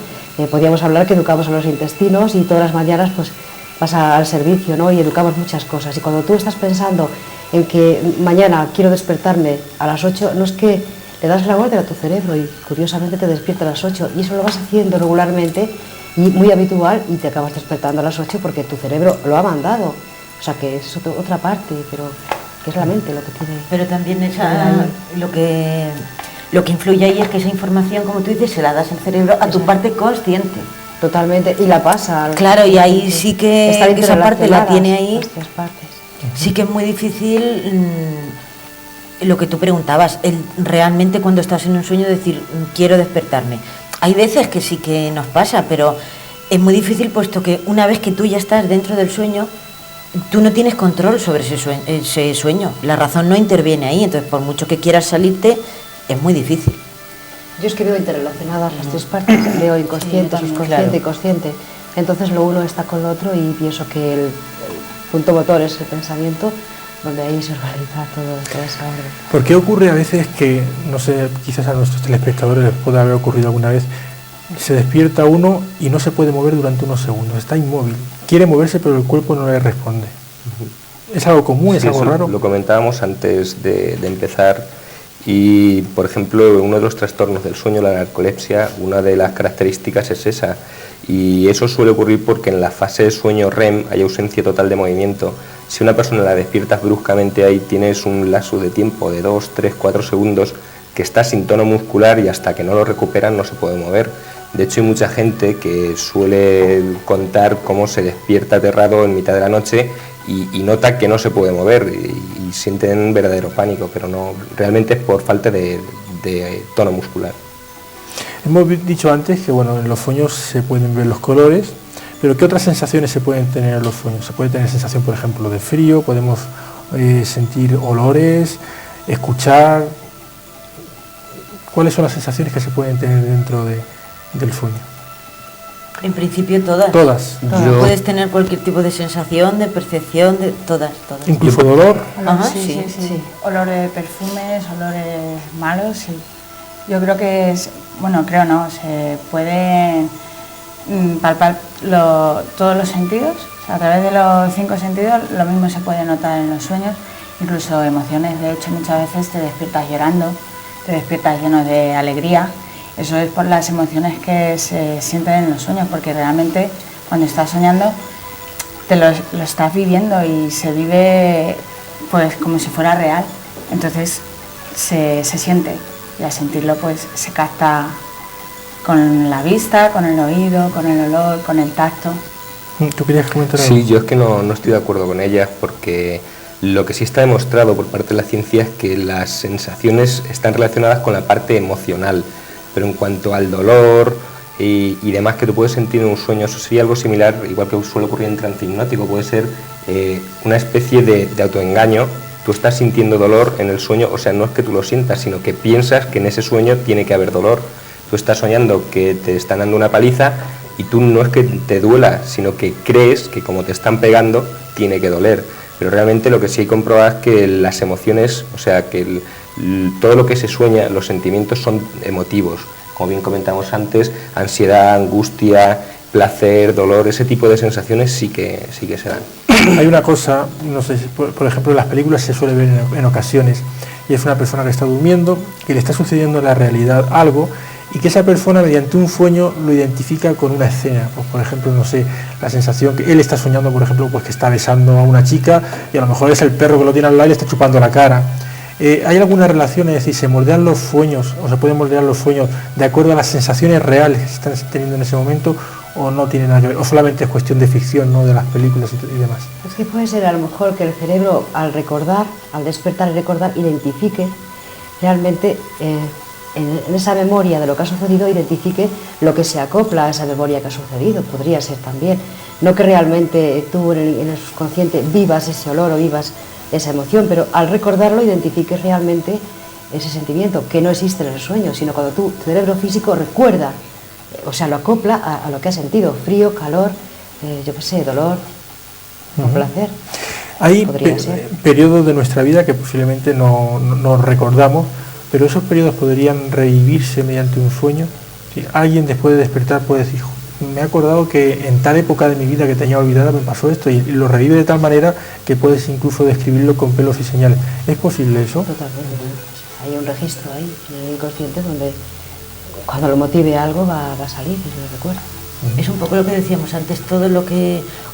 Podríamos hablar que educamos a los intestinos y todas las mañanas pues pasa al servicio, ¿no? Y educamos muchas cosas. Y cuando tú estás pensando en que mañana quiero despertarme a las 8, no es que le das la orden a tu cerebro y curiosamente te despierta a las 8, y eso lo vas haciendo regularmente y muy habitual, y te acabas despertando a las 8 porque tu cerebro lo ha mandado. O sea que es otra parte, pero que es la mente lo que tiene. Pero también lo que influye ahí es que esa información, como tú dices, se la das al cerebro a tu parte consciente. Totalmente, y la pasa. Claro, y ahí sí que esa parte la tiene ahí. Las tres partes. Sí que es muy difícil lo que tú preguntabas, realmente cuando estás en un sueño decir, quiero despertarme. Hay veces que sí que nos pasa, pero es muy difícil, puesto que una vez que tú ya estás dentro del sueño, tú no tienes control sobre ese sueño. La razón no interviene ahí, entonces por mucho que quieras salirte, es muy difícil. Yo es que veo interrelacionadas las tres partes, veo inconsciente, subconsciente, claro, y consciente. Entonces lo uno está con lo otro, y pienso que el punto motor es el pensamiento, donde ahí se organiza toda esa orden. ¿Por qué ocurre a veces que, no sé, quizás a nuestros telespectadores les pueda haber ocurrido alguna vez, se despierta uno y no se puede mover durante unos segundos, está inmóvil, quiere moverse pero el cuerpo no le responde? ¿Es algo común, es algo raro? Lo comentábamos antes de empezar, y por ejemplo uno de los trastornos del sueño, la narcolepsia, una de las características es esa, y eso suele ocurrir porque en la fase de sueño REM hay ausencia total de movimiento. Si una persona la despiertas bruscamente, ahí tienes un lapso de tiempo de 2, 3, 4 segundos que está sin tono muscular, y hasta que no lo recuperan no se puede mover. De hecho hay mucha gente que suele contar cómo se despierta aterrado en mitad de la noche y nota que no se puede mover y sienten verdadero pánico, pero no, realmente es por falta de tono muscular. Hemos dicho antes que bueno, en los sueños se pueden ver los colores, pero ¿qué otras sensaciones se pueden tener en los sueños? Se puede tener sensación, por ejemplo, de frío, podemos sentir olores, escuchar. ¿Cuáles son las sensaciones que se pueden tener dentro del sueño? En principio todas. Todas. Puedes tener cualquier tipo de sensación, de percepción, de todas. Incluso dolor. Ajá, sí. Olores de perfumes, olores malos, sí. Yo creo que se pueden palpar todos los sentidos, o sea, a través de los 5 sentidos. Lo mismo se puede notar en los sueños, incluso emociones. De hecho, muchas veces te despiertas llorando, te despiertas lleno de alegría. Eso es por las emociones que se sienten en los sueños, porque realmente cuando estás soñando te lo estás viviendo y se vive pues como si fuera real. Entonces se siente, y al sentirlo pues se capta con la vista, con el oído, con el olor, con el tacto. ¿Tú querías comentar algo? Sí, yo es que no estoy de acuerdo con ellas, porque lo que sí está demostrado por parte de la ciencia es que las sensaciones están relacionadas con la parte emocional, pero en cuanto al dolor y demás que tú puedes sentir en un sueño, eso sería algo similar, igual que suele ocurrir en trance hipnótico, puede ser una especie de autoengaño. Tú estás sintiendo dolor en el sueño, o sea, no es que tú lo sientas, sino que piensas que en ese sueño tiene que haber dolor. Tú estás soñando que te están dando una paliza y tú no es que te duela, sino que crees que como te están pegando tiene que doler. Pero realmente lo que sí hay comprobado es que las emociones, o sea, que todo lo que se sueña, los sentimientos son emotivos. Como bien comentamos antes, ansiedad, angustia, placer, dolor, ese tipo de sensaciones sí que se dan. Hay una cosa, no sé, por ejemplo en las películas se suele ver en ocasiones, y es una persona que está durmiendo, que le está sucediendo en la realidad algo, y que esa persona mediante un sueño lo identifica con una escena. Pues, por ejemplo, no sé, la sensación que él está soñando, por ejemplo, pues que está besando a una chica y a lo mejor es el perro que lo tiene al lado y le está chupando la cara. ¿Hay alguna relación? Es decir, ¿se moldean los sueños o se pueden moldear los sueños de acuerdo a las sensaciones reales que se están teniendo en ese momento, o no tiene nada que ver, o solamente es cuestión de ficción, ¿no?, de las películas y demás? Es que puede ser a lo mejor que el cerebro al recordar, al despertar y recordar, identifique realmente en esa memoria de lo que ha sucedido identifique lo que se acopla a esa memoria que ha sucedido. Podría ser también. No que realmente tú en el subconsciente vivas ese olor o vivas esa emoción, pero al recordarlo identifiques realmente ese sentimiento que no existe en el sueño, sino cuando tu cerebro físico recuerda, o sea, lo acopla a lo que has sentido, frío, calor, yo qué sé, dolor o placer. Hay periodos de nuestra vida que posiblemente no recordamos, pero esos periodos podrían revivirse mediante un sueño. ¿Sí? Alguien después de despertar puede decir, me he acordado que en tal época de mi vida que tenía olvidada me pasó esto, y lo revive de tal manera que puedes incluso describirlo con pelos y señales. ¿Es posible eso? Totalmente. Hay un registro ahí, en el inconsciente, donde cuando lo motive algo va a salir, y lo recuerdo. Es un poco lo que decíamos antes,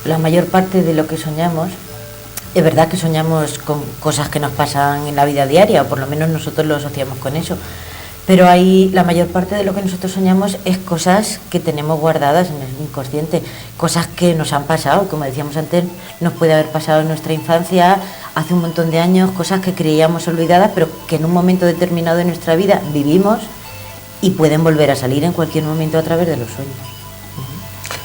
la mayor parte de lo que soñamos, es verdad que soñamos con cosas que nos pasan en la vida diaria, o por lo menos nosotros lo asociamos con eso, pero la mayor parte de lo que nosotros soñamos es cosas que tenemos guardadas en el inconsciente, cosas que nos han pasado, como decíamos antes, nos puede haber pasado en nuestra infancia, hace un montón de años, cosas que creíamos olvidadas, pero que en un momento determinado de nuestra vida vivimos y pueden volver a salir en cualquier momento a través de los sueños.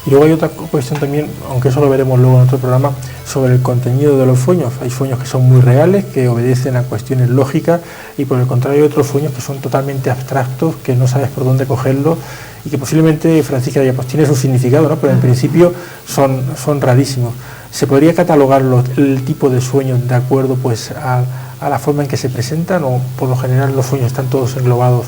Y luego hay otra cuestión también, aunque eso lo veremos luego en otro programa, sobre el contenido de los sueños. Hay sueños que son muy reales, que obedecen a cuestiones lógicas, y por el contrario hay otros sueños que son totalmente abstractos, que no sabes por dónde cogerlos, y que posiblemente, Francisca, pues tiene su significado, ¿no? Pero en principio son rarísimos. ¿Se podría catalogar el tipo de sueños de acuerdo pues a la forma en que se presentan, o por lo general los sueños están todos englobados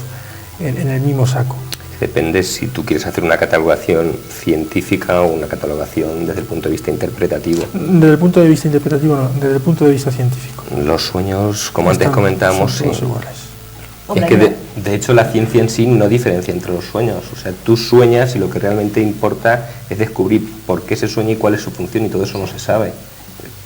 en el mismo saco? Depende si tú quieres hacer una catalogación científica o una catalogación desde el punto de vista interpretativo. Desde el punto de vista interpretativo no, desde el punto de vista científico. Los sueños, como antes comentábamos, son todos iguales. Es que de hecho la ciencia en sí no diferencia entre los sueños. O sea, tú sueñas y lo que realmente importa es descubrir por qué se sueña y cuál es su función, y todo eso no se sabe.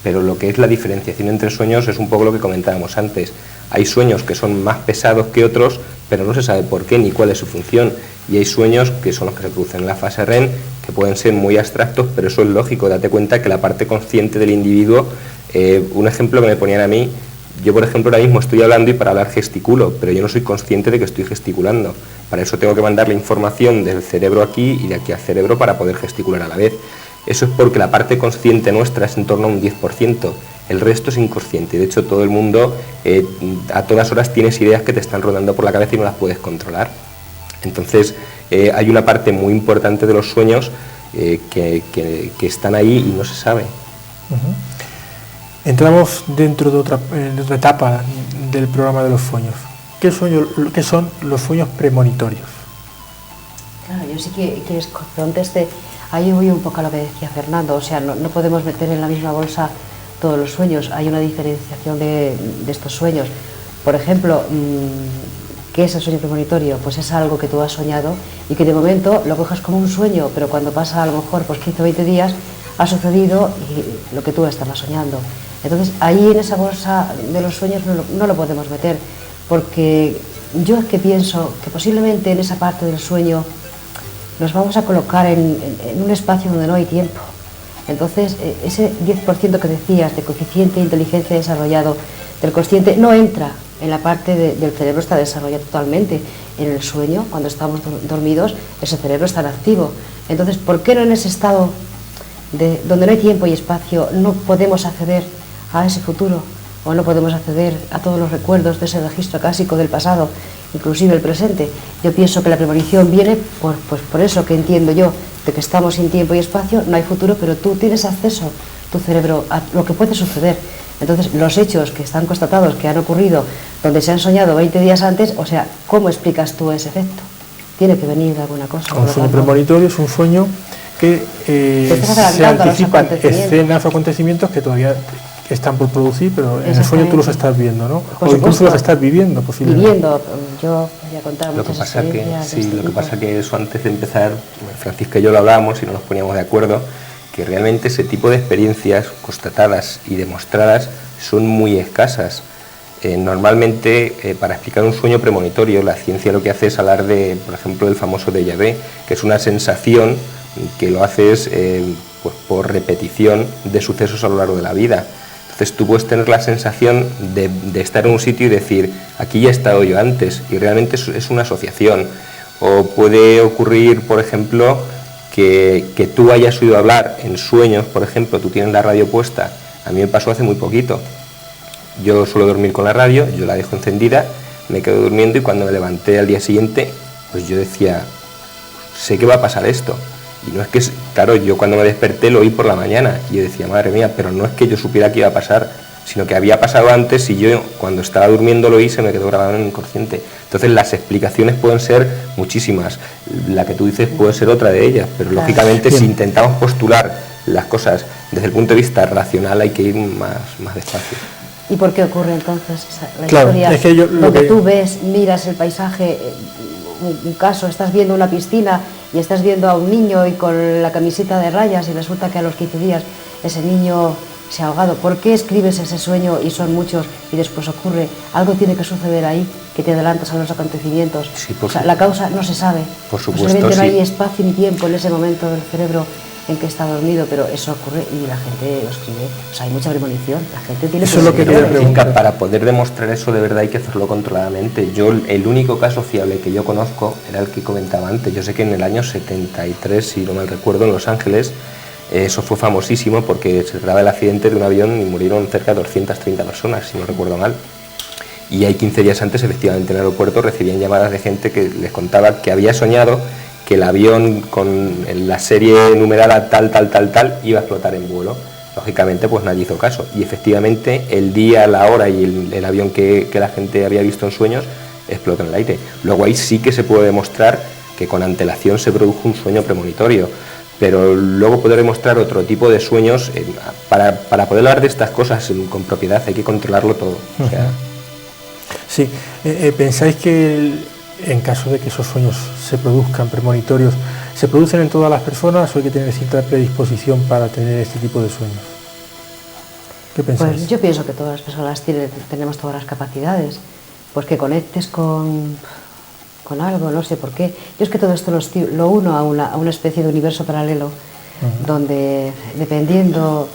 Pero lo que es la diferenciación entre sueños es un poco lo que comentábamos antes. Hay sueños que son más pesados que otros, pero no se sabe por qué ni cuál es su función. Y hay sueños que son los que se producen en la fase REM, que pueden ser muy abstractos, pero eso es lógico. Date cuenta que la parte consciente del individuo, un ejemplo que me ponían a mí, yo por ejemplo ahora mismo estoy hablando y para hablar gesticulo, pero yo no soy consciente de que estoy gesticulando. Para eso tengo que mandar la información del cerebro aquí y de aquí al cerebro para poder gesticular a la vez. Eso es porque la parte consciente nuestra es en torno a un 10%, el resto es inconsciente. De hecho, todo el mundo a todas horas tienes ideas que te están rodando por la cabeza y no las puedes controlar. Entonces, hay una parte muy importante de los sueños que están ahí y no se sabe. Entramos dentro de otra etapa del programa de los sueños. ¿Qué son los sueños premonitorios? Claro, yo sí que quieres que conteste. Ahí voy un poco a lo que decía Fernando, o sea, no podemos meter en la misma bolsa todos los sueños, hay una diferenciación de estos sueños. Por ejemplo, ¿qué es el sueño premonitorio? Pues es algo que tú has soñado y que de momento lo coges como un sueño, pero cuando pasa a lo mejor pues 15 o 20 días ha sucedido y lo que tú estabas soñando. Entonces ahí en esa bolsa de los sueños no lo podemos meter, porque yo es que pienso que posiblemente en esa parte del sueño nos vamos a colocar en un espacio donde no hay tiempo. Entonces, ese 10% que decías de coeficiente de inteligencia desarrollado del consciente no entra en la parte del cerebro, está desarrollado totalmente. En el sueño, cuando estamos dormidos, ese cerebro está en activo. Entonces, ¿por qué no en ese estado donde no hay tiempo y espacio no podemos acceder a ese futuro? O no podemos acceder a todos los recuerdos de ese registro clásico del pasado, inclusive el presente. Yo pienso que la premonición viene por eso que entiendo yo, de que estamos sin tiempo y espacio, no hay futuro, pero tú tienes acceso, tu cerebro, a lo que puede suceder. Entonces, los hechos que están constatados, que han ocurrido, donde se han soñado 20 días antes, o sea, ¿cómo explicas tú ese efecto? Tiene que venir de alguna cosa. Un sueño premonitorio es un sueño que se anticipan escenas o acontecimientos que todavía están por producir, pero en el sueño tú los estás viendo, ¿no? O incluso los estás viviendo, posiblemente. Viviendo, yo voy a contar muchas experiencias. Lo que pasa que eso antes de empezar, Francisca y yo lo hablábamos y no nos poníamos de acuerdo, que realmente ese tipo de experiencias constatadas y demostradas son muy escasas. Normalmente, para explicar un sueño premonitorio, la ciencia lo que hace es hablar de, por ejemplo, del famoso déjà vu, que es una sensación que lo haces pues, por repetición de sucesos a lo largo de la vida. Entonces tú puedes tener la sensación de estar en un sitio y decir, aquí ya he estado yo antes, y realmente es una asociación. O puede ocurrir, por ejemplo, que tú hayas oído hablar en sueños, por ejemplo, tú tienes la radio puesta. A mí me pasó hace muy poquito. Yo suelo dormir con la radio, yo la dejo encendida, me quedo durmiendo y cuando me levanté al día siguiente, pues yo decía, sé que va a pasar esto. Y no es que, claro, yo cuando me desperté lo oí por la mañana y yo decía, madre mía, pero no es que yo supiera que iba a pasar, sino que había pasado antes y yo cuando estaba durmiendo lo oí y se me quedó grabado en el inconsciente. Entonces las explicaciones pueden ser muchísimas, la que tú dices puede ser otra de ellas, pero claro, lógicamente si intentamos postular las cosas desde el punto de vista racional hay que ir más despacio. ¿Y por qué ocurre entonces la claro, historia? Es que lo que tú ves, miras el paisaje, un caso, estás viendo una piscina y estás viendo a un niño y con la camiseta de rayas y resulta que a los 15 días ese niño se ha ahogado. ¿Por qué escribes ese sueño y son muchos y después ocurre? Algo tiene que suceder ahí, que te adelantas a los acontecimientos. Sí, o sea, la causa no se sabe. Por supuesto, posiblemente no sí. hay espacio ni tiempo en ese momento del cerebro en que está dormido, pero eso ocurre y la gente lo escribe. O sea, hay mucha premonición, la gente tiene... Eso es lo que quería preguntar. Para poder demostrar eso de verdad hay que hacerlo controladamente. Yo, el único caso fiable que yo conozco era el que comentaba antes. Yo sé que en el año 73, si no mal recuerdo, en Los Ángeles, eso fue famosísimo porque se trataba del accidente de un avión y murieron cerca de 230 personas, si no recuerdo mal. Y ahí 15 días antes, efectivamente, en el aeropuerto recibían llamadas de gente que les contaba que había soñado que el avión con la serie numerada tal iba a explotar en vuelo. Lógicamente pues nadie hizo caso y efectivamente el día, la hora y el avión que la gente había visto en sueños explotó en el aire. Luego ahí sí que se puede demostrar que con antelación se produjo un sueño premonitorio, pero luego poder demostrar otro tipo de sueños, para poder hablar de estas cosas con propiedad hay que controlarlo todo. O sea, sí, ¿pensáis que en caso de que esos sueños se produzcan premonitorios, se producen en todas las personas o hay que tener cierta predisposición para tener este tipo de sueños? ¿Qué pensáis? Pues yo pienso que todas las personas tenemos todas las capacidades, pues que conectes con algo, no sé por qué. Yo es que todo esto lo uno a una especie de universo paralelo, donde dependiendo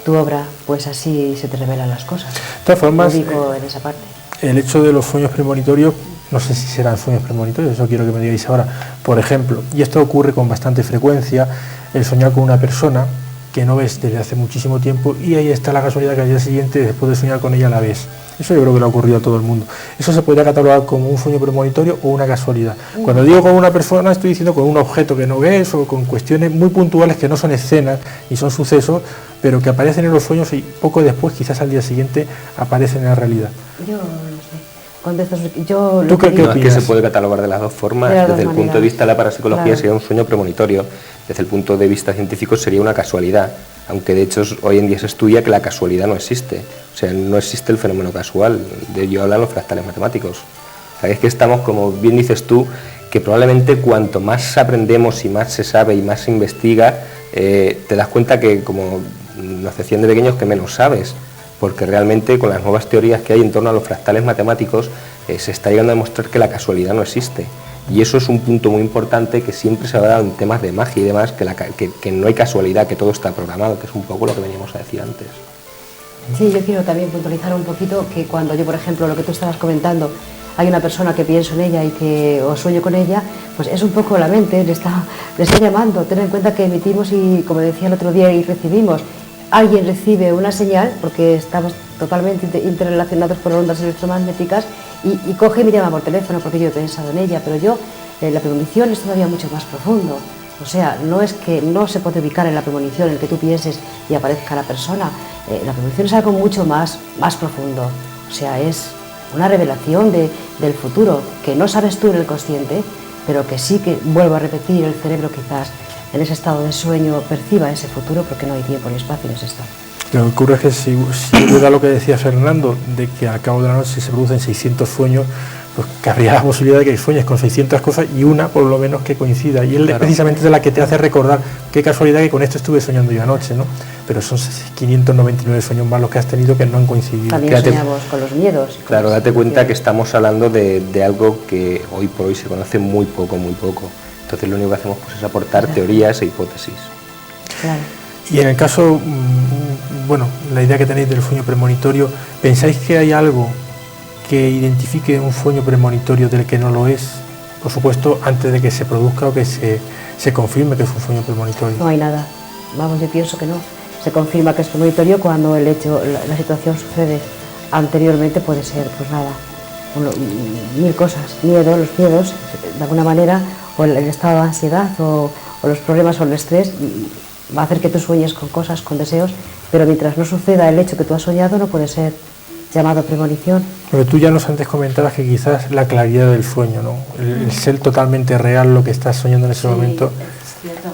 tu obra, pues así se te revelan las cosas. De todas formas, lo digo en esa parte. El hecho de los sueños premonitorios, no sé si serán sueños premonitorios, eso quiero que me digáis ahora. Por ejemplo, y esto ocurre con bastante frecuencia, el soñar con una persona que no ves desde hace muchísimo tiempo y ahí está la casualidad que al día siguiente, después de soñar con ella, la ves. Eso yo creo que le ha ocurrido a todo el mundo. Eso se podría catalogar como un sueño premonitorio o una casualidad. Cuando digo con una persona estoy diciendo con un objeto que no ves o con cuestiones muy puntuales que no son escenas y son sucesos, pero que aparecen en los sueños y poco después, quizás al día siguiente, aparecen en la realidad. Yo no sé. ¿Tú qué no, opinas? Es que se puede catalogar de las dos formas. Desde el punto de vista de la parapsicología, claro, sería un sueño premonitorio. Desde el punto de vista científico sería una casualidad, aunque de hecho hoy en día se estudia que la casualidad no existe. O sea, no existe el fenómeno casual. De ello hablan los fractales matemáticos. O sea, es que estamos, como bien dices tú, que probablemente cuanto más aprendemos y más se sabe y más se investiga, te das cuenta que, como nos decían de pequeños, que menos sabes. Porque realmente con las nuevas teorías que hay en torno a los fractales matemáticos se está llegando a demostrar que la casualidad no existe. Y eso es un punto muy importante que siempre se ha dado en temas de magia y demás, que no hay casualidad, que todo está programado, que es un poco lo que veníamos a decir antes. Sí, yo quiero también puntualizar un poquito que cuando yo, por ejemplo, lo que tú estabas comentando, hay una persona que pienso en ella y que o sueño con ella, pues es un poco la mente, le está llamando. Ten en cuenta que emitimos y, como decía el otro día, y recibimos. Alguien recibe una señal, porque estamos totalmente interrelacionados por ondas electromagnéticas, y coge y me llama por teléfono porque yo he pensado en ella, pero la premonición es todavía mucho más profundo. O sea, no es que no se puede ubicar en la premonición el que tú pienses y aparezca la persona. La premonición es algo mucho más profundo. O sea, es una revelación del futuro que no sabes tú en el consciente, pero que sí que, vuelvo a repetir, el cerebro quizás en ese estado de sueño perciba ese futuro porque no hay tiempo ni espacio en ese estado. Lo que ocurre es que si es verdad lo que decía Fernando, de que al cabo de la noche se producen 600 sueños, pues que habría la posibilidad de que sueñes con 600 cosas y una por lo menos que coincida. Y él claro, precisamente es la que te hace recordar qué casualidad que con esto estuve soñando yo anoche, ¿no? Pero son 599 sueños más los que has tenido que no han coincidido. También soñamos con los miedos. Claro, date cuenta que estamos hablando de algo que hoy por hoy se conoce muy poco. Entonces lo único que hacemos pues, es aportar teorías e hipótesis. Claro. Y en el caso bueno, la idea que tenéis del sueño premonitorio, ¿pensáis que hay algo que identifique un sueño premonitorio del que no lo es? Por supuesto, antes de que se produzca o que se confirme que es un sueño premonitorio. No hay nada. Vamos, yo pienso que no. Se confirma que es premonitorio cuando el hecho, la situación sucede. Anteriormente puede ser, pues nada, mil cosas. Miedo, los miedos, de alguna manera, o el estado de ansiedad, o los problemas o el estrés, va a hacer que tú sueñes con cosas, con deseos, pero mientras no suceda el hecho que tú has soñado, no puede ser llamado premonición. Pero tú ya nos antes comentabas que quizás la claridad del sueño, ¿no? El ser totalmente real lo que estás soñando en ese momento. Es cierto.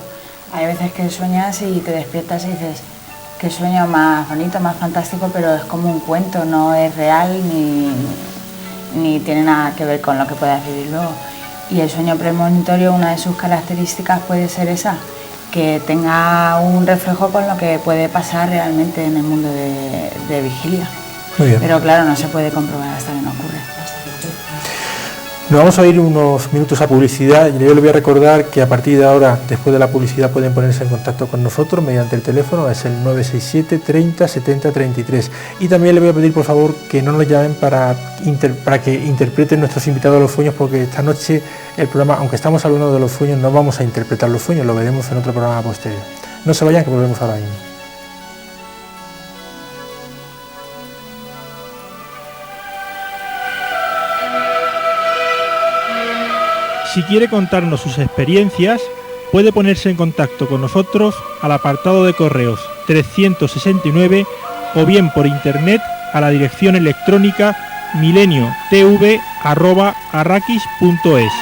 Hay veces que sueñas y te despiertas y dices, qué sueño más bonito, más fantástico, pero es como un cuento, no es real ni tiene nada que ver con lo que puedas vivir luego. Y el sueño premonitorio, una de sus características puede ser esa, que tenga un reflejo con lo que puede pasar realmente en el mundo de vigilia. Muy bien. Pero claro, no se puede comprobar hasta que no ocurre. Nos vamos a ir unos minutos a publicidad y yo le voy a recordar que a partir de ahora, después de la publicidad, pueden ponerse en contacto con nosotros mediante el teléfono, es el 967 30 70 33. Y también le voy a pedir, por favor, que no nos llamen para que interpreten nuestros invitados a los sueños, porque esta noche el programa, aunque estamos hablando de los sueños, no vamos a interpretar los sueños, lo veremos en otro programa posterior. No se vayan, que volvemos ahora mismo. Si quiere contarnos sus experiencias, puede ponerse en contacto con nosotros al apartado de correos 369 o bien por internet a la dirección electrónica mileniotv@arrakis.es.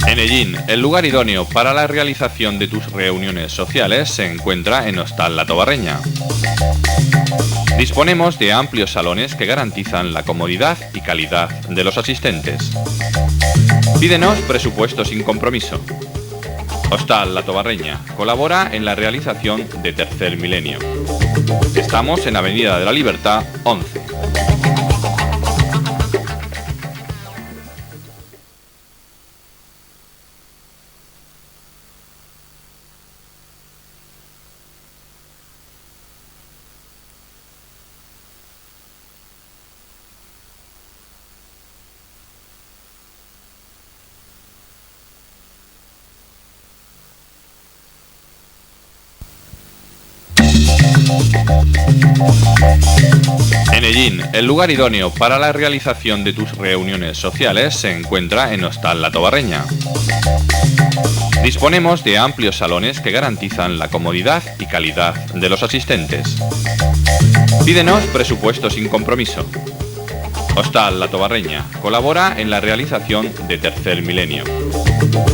Enellín, el lugar idóneo para la realización de tus reuniones sociales, se encuentra en Hostal La Tobarreña. Disponemos de amplios salones que garantizan la comodidad y calidad de los asistentes. Pídenos presupuesto sin compromiso. Hostal La Tobarreña colabora en la realización de Tercer Milenio. Estamos en Avenida de la Libertad 11. Enellín, el lugar idóneo para la realización de tus reuniones sociales, se encuentra en Hostal La Tobarreña. Disponemos de amplios salones que garantizan la comodidad y calidad de los asistentes. Pídenos presupuesto sin compromiso. Hostal La Tobarreña colabora en la realización de Tercer Milenio.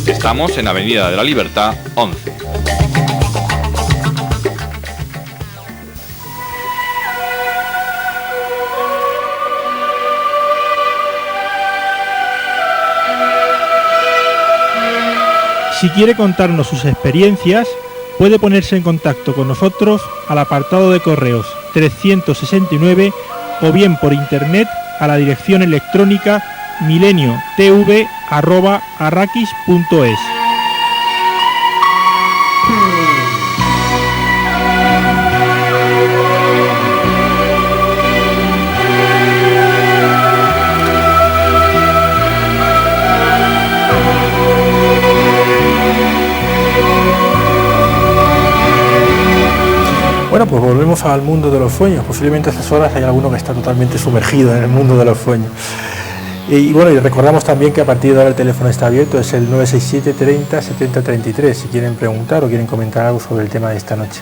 Estamos en Avenida de la Libertad 11. Si quiere contarnos sus experiencias, puede ponerse en contacto con nosotros al apartado de correos 369 o bien por internet a la dirección electrónica mileniotv@arrakis.es. Bueno, pues volvemos al mundo de los sueños. Posiblemente a estas horas hay alguno que está totalmente sumergido en el mundo de los sueños. Y bueno, y recordamos también que a partir de ahora el teléfono está abierto, es el 967 30 70 33, si quieren preguntar o quieren comentar algo sobre el tema de esta noche.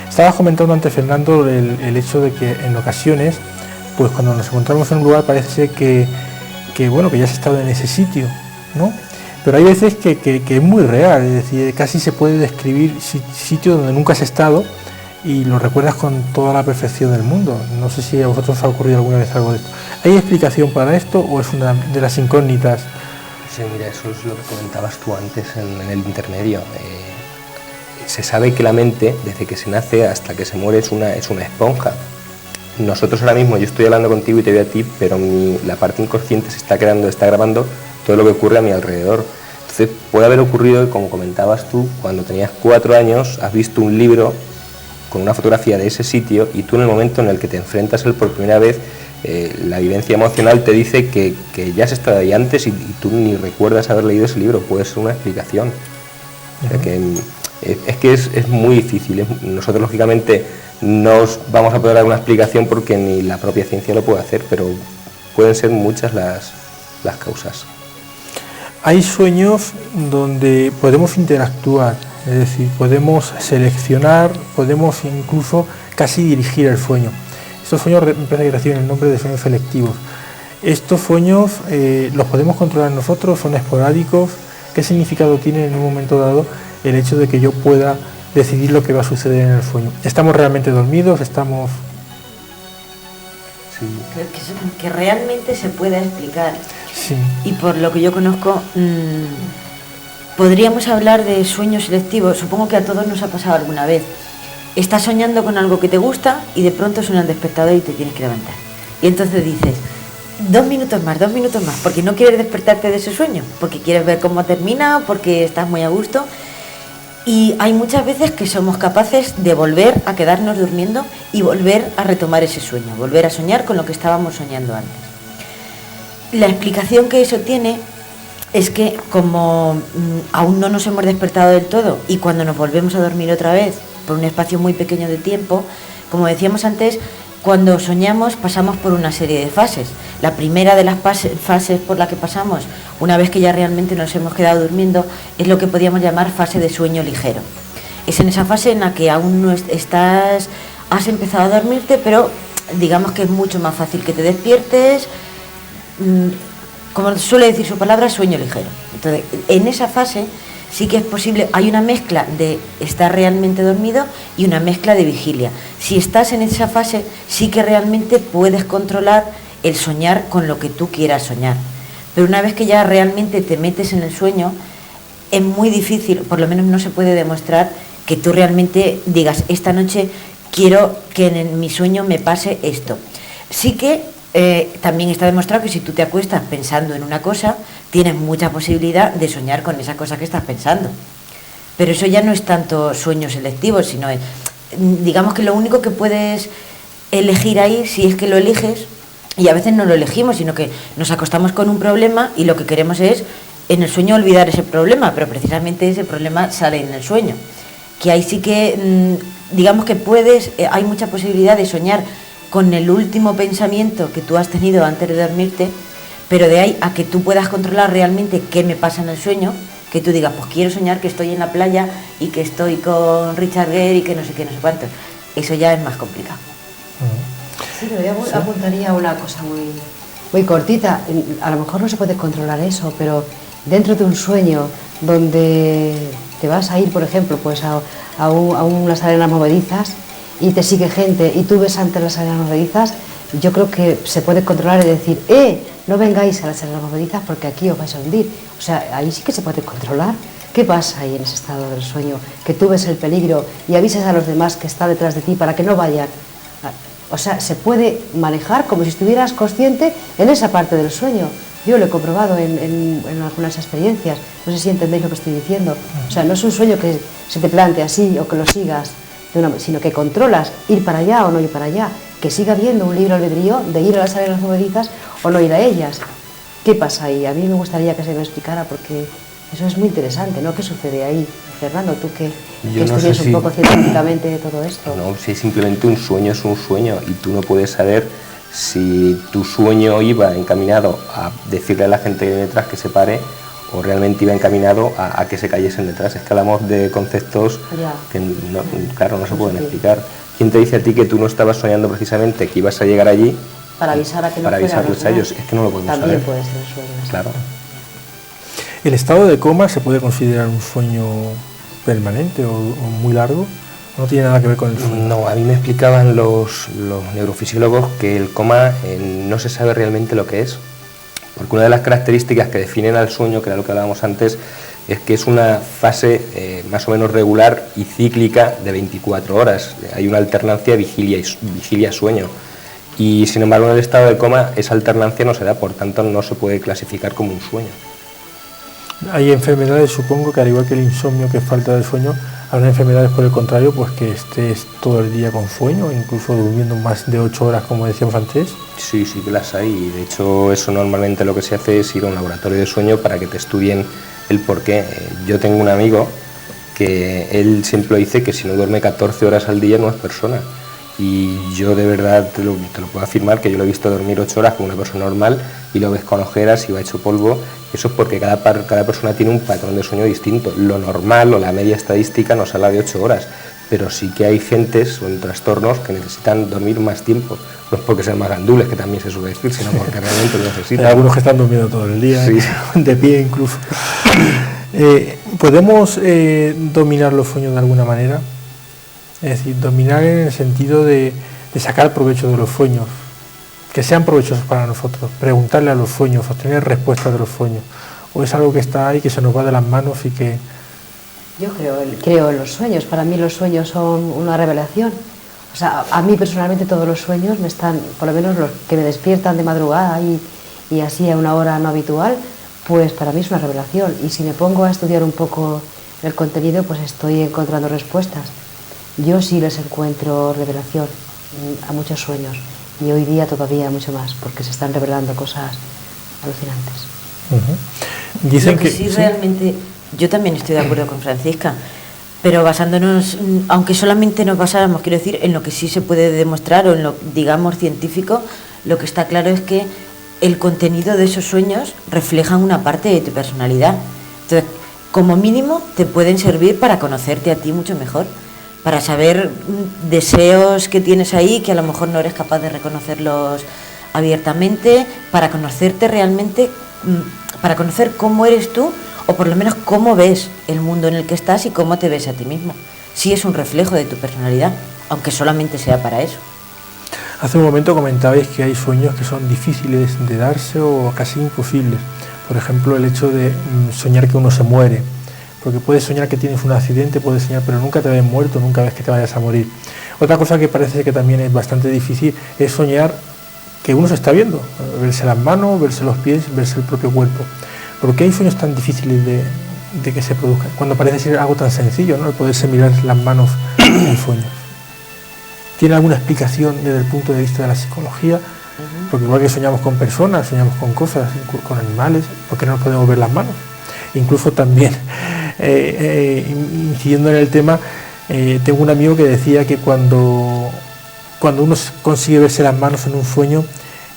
Estabas comentando antes, Fernando, el hecho de que en ocasiones, pues cuando nos encontramos en un lugar parece que bueno, que ya has estado en ese sitio, ¿no? Pero hay veces que es muy real, es decir, casi se puede describir sitio donde nunca has estado y lo recuerdas con toda la perfección del mundo. No sé si a vosotros os ha ocurrido alguna vez algo de esto. ¿Hay explicación para esto o es una de las incógnitas? Sí, mira, eso es lo que comentabas tú antes en el intermedio. se sabe que la mente, desde que se nace hasta que se muere, es una esponja. Nosotros ahora mismo, yo estoy hablando contigo y te veo a ti, pero la parte inconsciente se está grabando todo lo que ocurre a mi alrededor. Entonces puede haber ocurrido, como comentabas tú, cuando tenías 4 años, has visto un libro con una fotografía de ese sitio y tú en el momento en el que te enfrentas a él por primera vez, la vivencia emocional te dice que ya has estado ahí antes y tú ni recuerdas haber leído ese libro. Puede ser una explicación. O sea que es muy difícil. Nosotros lógicamente no os vamos a poder dar una explicación porque ni la propia ciencia lo puede hacer, pero pueden ser muchas las causas. Hay sueños donde podemos interactuar, es decir, podemos seleccionar, podemos incluso casi dirigir el sueño. Estos sueños me parece que reciben el nombre de sueños selectivos. Estos sueños los podemos controlar nosotros, son esporádicos. ¿Qué significado tiene en un momento dado el hecho de que yo pueda decidir lo que va a suceder en el sueño? ¿Estamos realmente dormidos? ¿Estamos...? Sí. Creo que realmente se pueda explicar. Sí. Y por lo que yo conozco, podríamos hablar de sueños selectivos. Supongo que a todos nos ha pasado alguna vez. Estás soñando con algo que te gusta y de pronto suena el despertador y te tienes que levantar. Y entonces dices, 2 minutos más, porque no quieres despertarte de ese sueño, porque quieres ver cómo termina, porque estás muy a gusto. Y hay muchas veces que somos capaces de volver a quedarnos durmiendo y volver a retomar ese sueño, volver a soñar con lo que estábamos soñando antes. La explicación que eso tiene es que como aún no nos hemos despertado del todo y cuando nos volvemos a dormir otra vez por un espacio muy pequeño de tiempo, como decíamos antes, cuando soñamos pasamos por una serie de fases. La primera de las fases por la que pasamos, una vez que ya realmente nos hemos quedado durmiendo, es lo que podríamos llamar fase de sueño ligero. Es en esa fase en la que aún no has empezado a dormirte, pero digamos que es mucho más fácil que te despiertes, como suele decir su palabra, sueño ligero. Entonces, en esa fase sí que es posible, hay una mezcla de estar realmente dormido y una mezcla de vigilia. Si estás en esa fase, sí que realmente puedes controlar el soñar con lo que tú quieras soñar. Pero una vez que ya realmente te metes en el sueño, es muy difícil, por lo menos no se puede demostrar que tú realmente digas, esta noche quiero que en mi sueño me pase esto. Sí que también está demostrado que si tú te acuestas pensando en una cosa, tienes mucha posibilidad de soñar con esa cosa que estás pensando. Pero eso ya no es tanto sueño selectivo, sino digamos que lo único que puedes elegir ahí, si es que lo eliges, y a veces no lo elegimos, sino que nos acostamos con un problema y lo que queremos es en el sueño olvidar ese problema, pero precisamente ese problema sale en el sueño. Que ahí sí que, digamos que hay mucha posibilidad de soñar con el último pensamiento que tú has tenido antes de dormirte, pero de ahí a que tú puedas controlar realmente qué me pasa en el sueño, que tú digas, pues quiero soñar que estoy en la playa y que estoy con Richard Gere y que no sé qué, no sé cuánto. Eso ya es más complicado. Sí, pero yo apuntaría una cosa muy cortita. A lo mejor no se puede controlar eso, pero dentro de un sueño donde te vas a ir, por ejemplo, pues a unas arenas movedizas y te sigue gente y tú ves ante las arenas movedizas, yo creo que se puede controlar y decir, no vengáis a las arenas movedizas porque aquí os vais a hundir. O sea, ahí sí que se puede controlar. ¿Qué pasa ahí en ese estado del sueño? Que tú ves el peligro y avisas a los demás que está detrás de ti para que no vayan. O sea, se puede manejar como si estuvieras consciente en esa parte del sueño. Yo lo he comprobado en algunas experiencias. No sé si entendéis lo que estoy diciendo. O sea, no es un sueño que se te plante así o que lo sigas, sino que controlas ir para allá o no ir para allá. Que siga habiendo un libre albedrío de ir a las arenas movedizas o no ir a ellas. ¿Qué pasa ahí? A mí me gustaría que se me explicara porque eso es muy interesante, ¿no? ¿Qué sucede ahí? Fernando, tú que estudias un poco científicamente todo esto. No, si simplemente un sueño es un sueño y tú no puedes saber si tu sueño iba encaminado a decirle a la gente que viene detrás que se pare o realmente iba encaminado a que se cayesen detrás. Es que hablamos de conceptos que no, claro, no se pueden explicar. ¿Quién te dice a ti que tú no estabas soñando precisamente que ibas a llegar allí para avisar a que no para avisarles a ellos? Es que no lo podemos saber. También puede ser el sueño. Claro. ¿El estado de coma se puede considerar un sueño permanente o muy largo? ¿No tiene nada que ver con el sueño? No, a mí me explicaban los neurofisiólogos que el coma no se sabe realmente lo que es. Porque una de las características que definen al sueño, que era lo que hablábamos antes, es que es una fase más o menos regular y cíclica de 24 horas. Hay una alternancia vigilia-sueño. Y sin embargo en el estado de coma esa alternancia no se da, por tanto no se puede clasificar como un sueño. Hay enfermedades, supongo que al igual que el insomnio, que es falta de sueño, habrá enfermedades por el contrario, pues que estés todo el día con sueño, incluso durmiendo más de 8 horas, como decíamos antes. Sí, sí que las hay, y de hecho eso normalmente lo que se hace es ir a un laboratorio de sueño para que te estudien el porqué. Yo tengo un amigo que él siempre dice que si no duerme 14 horas al día no es persona. Y yo de verdad te lo puedo afirmar, que yo lo he visto dormir 8 horas como una persona normal y lo ves con ojeras y va hecho polvo. Eso es porque cada persona tiene un patrón de sueño distinto. Lo normal o la media estadística nos habla de 8 horas, pero sí que hay gentes o en trastornos que necesitan dormir más tiempo. No es porque sean más gandules, que también se suele decir, sino porque realmente lo necesitan. Hay algunos que están durmiendo todo el día, sí. De pie incluso. ¿Podemos dominar los sueños de alguna manera? Es decir, dominar en el sentido de sacar provecho de los sueños, que sean provechosos para nosotros, preguntarle a los sueños, obtener respuestas de los sueños, o es algo que está ahí, que se nos va de las manos y que... Yo creo en los sueños. Para mí los sueños son una revelación. O sea, a mí personalmente todos los sueños me están, por lo menos los que me despiertan de madrugada y así a una hora no habitual, pues para mí es una revelación. Y si me pongo a estudiar un poco el contenido, pues estoy encontrando respuestas. Yo sí les encuentro revelación a muchos sueños, y hoy día todavía mucho más, porque se están revelando cosas alucinantes. Dicen Lo que sí, realmente, yo también estoy de acuerdo con Francisca, pero basándonos, aunque solamente nos basáramos, quiero decir, en lo que sí se puede demostrar o en lo, digamos, científico, lo que está claro es que el contenido de esos sueños reflejan una parte de tu personalidad. Entonces, como mínimo, te pueden servir para conocerte a ti mucho mejor, para saber deseos que tienes ahí, que a lo mejor no eres capaz de reconocerlos abiertamente, para conocerte realmente, para conocer cómo eres tú, o por lo menos cómo ves el mundo en el que estás y cómo te ves a ti mismo. Sí es un reflejo de tu personalidad, aunque solamente sea para eso. Hace un momento comentabais que hay sueños que son difíciles de darse o casi imposibles. Por ejemplo, el hecho de soñar que uno se muere. Porque puedes soñar que tienes un accidente, puedes soñar, pero nunca te ves muerto, nunca ves que te vayas a morir. Otra cosa que parece que también es bastante difícil es soñar que uno se está viendo, verse las manos, verse los pies, verse el propio cuerpo. ¿Por qué hay sueños tan difíciles de que se produzcan? Cuando parece ser algo tan sencillo, ¿no? El poderse mirar las manos en sueños. ¿Tiene alguna explicación desde el punto de vista de la psicología? Porque igual que soñamos con personas, soñamos con cosas, con animales, ¿por qué no nos podemos ver las manos? Incluso también, incidiendo en el tema, tengo un amigo que decía que cuando uno consigue verse las manos en un sueño,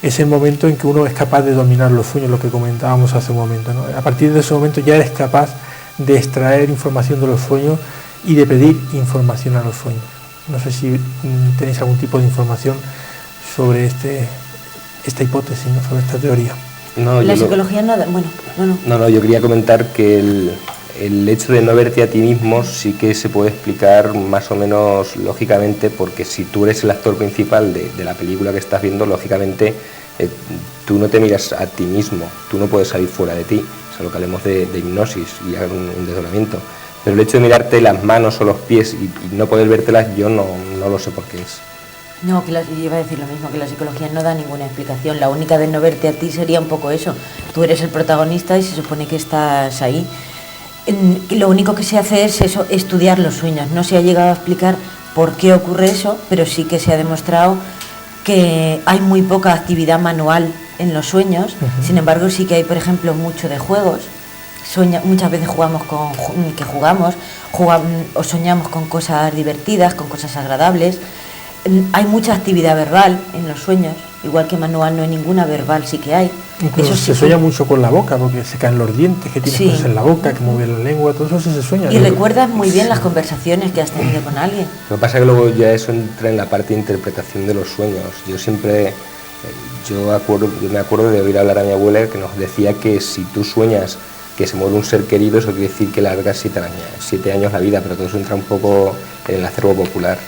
es el momento en que uno es capaz de dominar los sueños, lo que comentábamos hace un momento, ¿no? A partir de ese momento ya eres capaz de extraer información de los sueños y de pedir información a los sueños. No sé si tenéis algún tipo de información sobre esta hipótesis, ¿no? Sobre esta teoría. No, la psicología no da, bueno. No, yo quería comentar que el hecho de no verte a ti mismo sí que se puede explicar más o menos lógicamente, porque si tú eres el actor principal de la película que estás viendo, lógicamente tú no te miras a ti mismo, tú no puedes salir fuera de ti, es lo que hablemos de hipnosis y un desdoblamiento. Pero el hecho de mirarte las manos o los pies y no poder vértelas, yo no lo sé por qué es. No, yo iba a decir lo mismo, que la psicología no da ninguna explicación. La única de no verte a ti sería un poco eso. Tú eres el protagonista y se supone que estás ahí. Lo único que se hace es eso, estudiar los sueños. No se ha llegado a explicar por qué ocurre eso, pero sí que se ha demostrado que hay muy poca actividad manual en los sueños. Sin embargo, sí que hay, por ejemplo, mucho de juegos. Muchas veces jugamos o soñamos con cosas divertidas, con cosas agradables. Hay mucha actividad verbal en los sueños, igual que manual no hay ninguna, verbal sí que hay. Incluso eso se sueña mucho con la boca, porque se caen los dientes, que tienes cosas en la boca, que mueve la lengua, todo eso se sueña. Y recuerdas muy bien las conversaciones que has tenido con alguien. Lo que pasa es que luego ya eso entra en la parte de interpretación de los sueños. Yo siempre, me acuerdo de oír hablar a mi abuela que nos decía que si tú sueñas que se muere un ser querido, eso quiere decir que largas 7 años la vida, pero todo eso entra un poco en el acervo popular.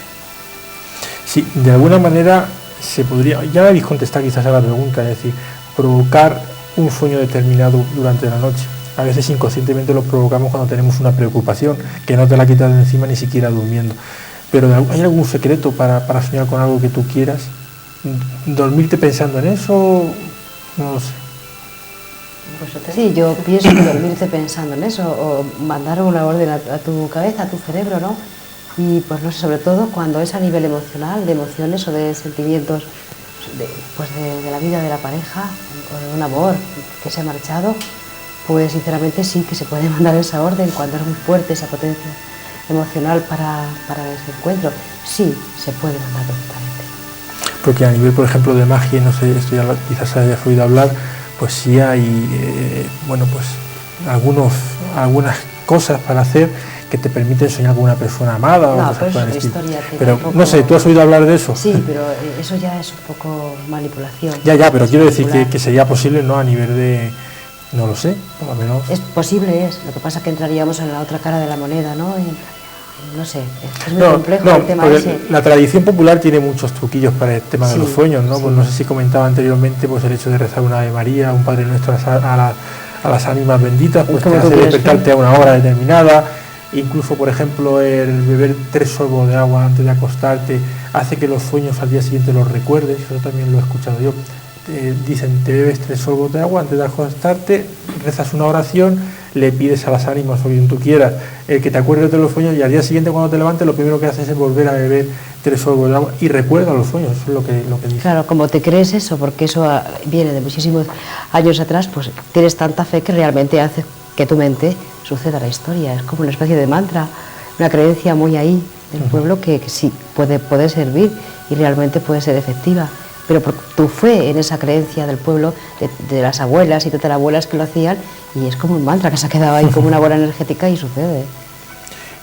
Sí, de alguna manera se podría, ya habéis contestado quizás a la pregunta, es decir, provocar un sueño determinado durante la noche. a veces inconscientemente lo provocamos cuando tenemos una preocupación, que no te la quitas de encima ni siquiera durmiendo. Pero ¿hay algún secreto para soñar con algo que tú quieras? ¿Dormirte pensando en eso? No lo sé. Sí, yo pienso que dormirte pensando en eso, o mandar una orden a tu cabeza, a tu cerebro, ¿no? Y pues no sé, sobre todo cuando es a nivel emocional, de emociones o de sentimientos de la vida de la pareja, o de un amor que se ha marchado, pues sinceramente sí que se puede mandar esa orden cuando es muy fuerte esa potencia emocional para ese encuentro. Sí, se puede mandar perfectamente. Porque a nivel, por ejemplo, de magia, no sé, esto ya quizás hayas oído hablar, pues sí hay, bueno, pues algunas cosas para hacer que te permiten soñar con una persona amada. No, o pero cosas es una historia. Pero no sé, ¿tú has oído hablar de eso? Sí, pero eso ya es un poco manipulación. Ya, pero quiero decir que sería posible, ¿no? A nivel de, no lo sé, por lo menos. Es posible, lo que pasa es que entraríamos en la otra cara de la moneda, ¿no? No sé, es muy complejo el tema ese. La tradición popular tiene muchos truquillos para el tema de los sueños, ¿no? Sí. Pues no sé si comentaba anteriormente, pues el hecho de rezar una Ave María, un Padre Nuestro a las ánimas benditas, pues te hace despertarte a una hora determinada. Incluso, por ejemplo, el beber 3 sorbos de agua antes de acostarte hace que los sueños al día siguiente los recuerdes. Eso también lo he escuchado yo. Dicen, te bebes 3 sorbos de agua antes de acostarte, rezas una oración, le pides a las ánimas o quien tú quieras que te acuerdes de los sueños, y al día siguiente cuando te levantes lo primero que haces es volver a beber 3 sorbos de agua y recuerda los sueños. Eso es lo que dice. Claro, como te crees eso, porque eso viene de muchísimos años atrás, pues tienes tanta fe que realmente hace que tu mente suceda la historia. Es como una especie de mantra, una creencia muy ahí del pueblo que sí puede servir y realmente puede ser efectiva. Pero por tu fe en esa creencia del pueblo, de las abuelas y tatarabuelas que lo hacían, y es como un mantra que se ha quedado ahí como una bola energética y sucede.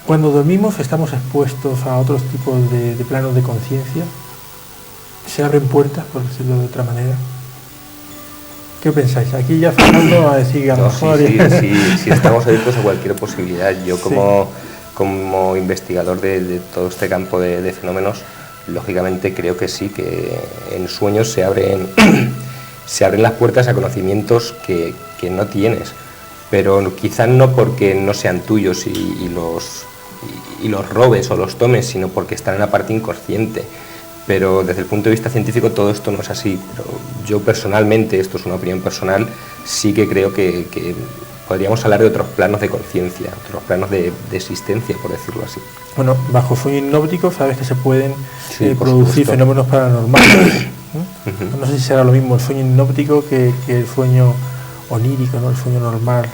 Cuando dormimos estamos expuestos a otros tipos de planos de conciencia. ¿Se abren puertas, por decirlo de otra manera? ¿Qué pensáis? Aquí ya Fernando a decir que a lo mejor... Sí, estamos abiertos a cualquier posibilidad. Yo como investigador de todo este campo de fenómenos, lógicamente creo que sí, que en sueños se abren las puertas a conocimientos que no tienes, pero quizás no porque no sean tuyos y los robes o los tomes, sino porque están en la parte inconsciente. Pero desde el punto de vista científico todo esto no es así. Pero yo personalmente, esto es una opinión personal, sí que creo que podríamos hablar de otros planos de conciencia, otros planos de existencia, por decirlo así. Bueno, bajo sueño hipnótico sabes que se pueden producir supuesto. fenómenos paranormales. No sé si será lo mismo el sueño hipnótico que el sueño onírico, ¿no? El sueño normal.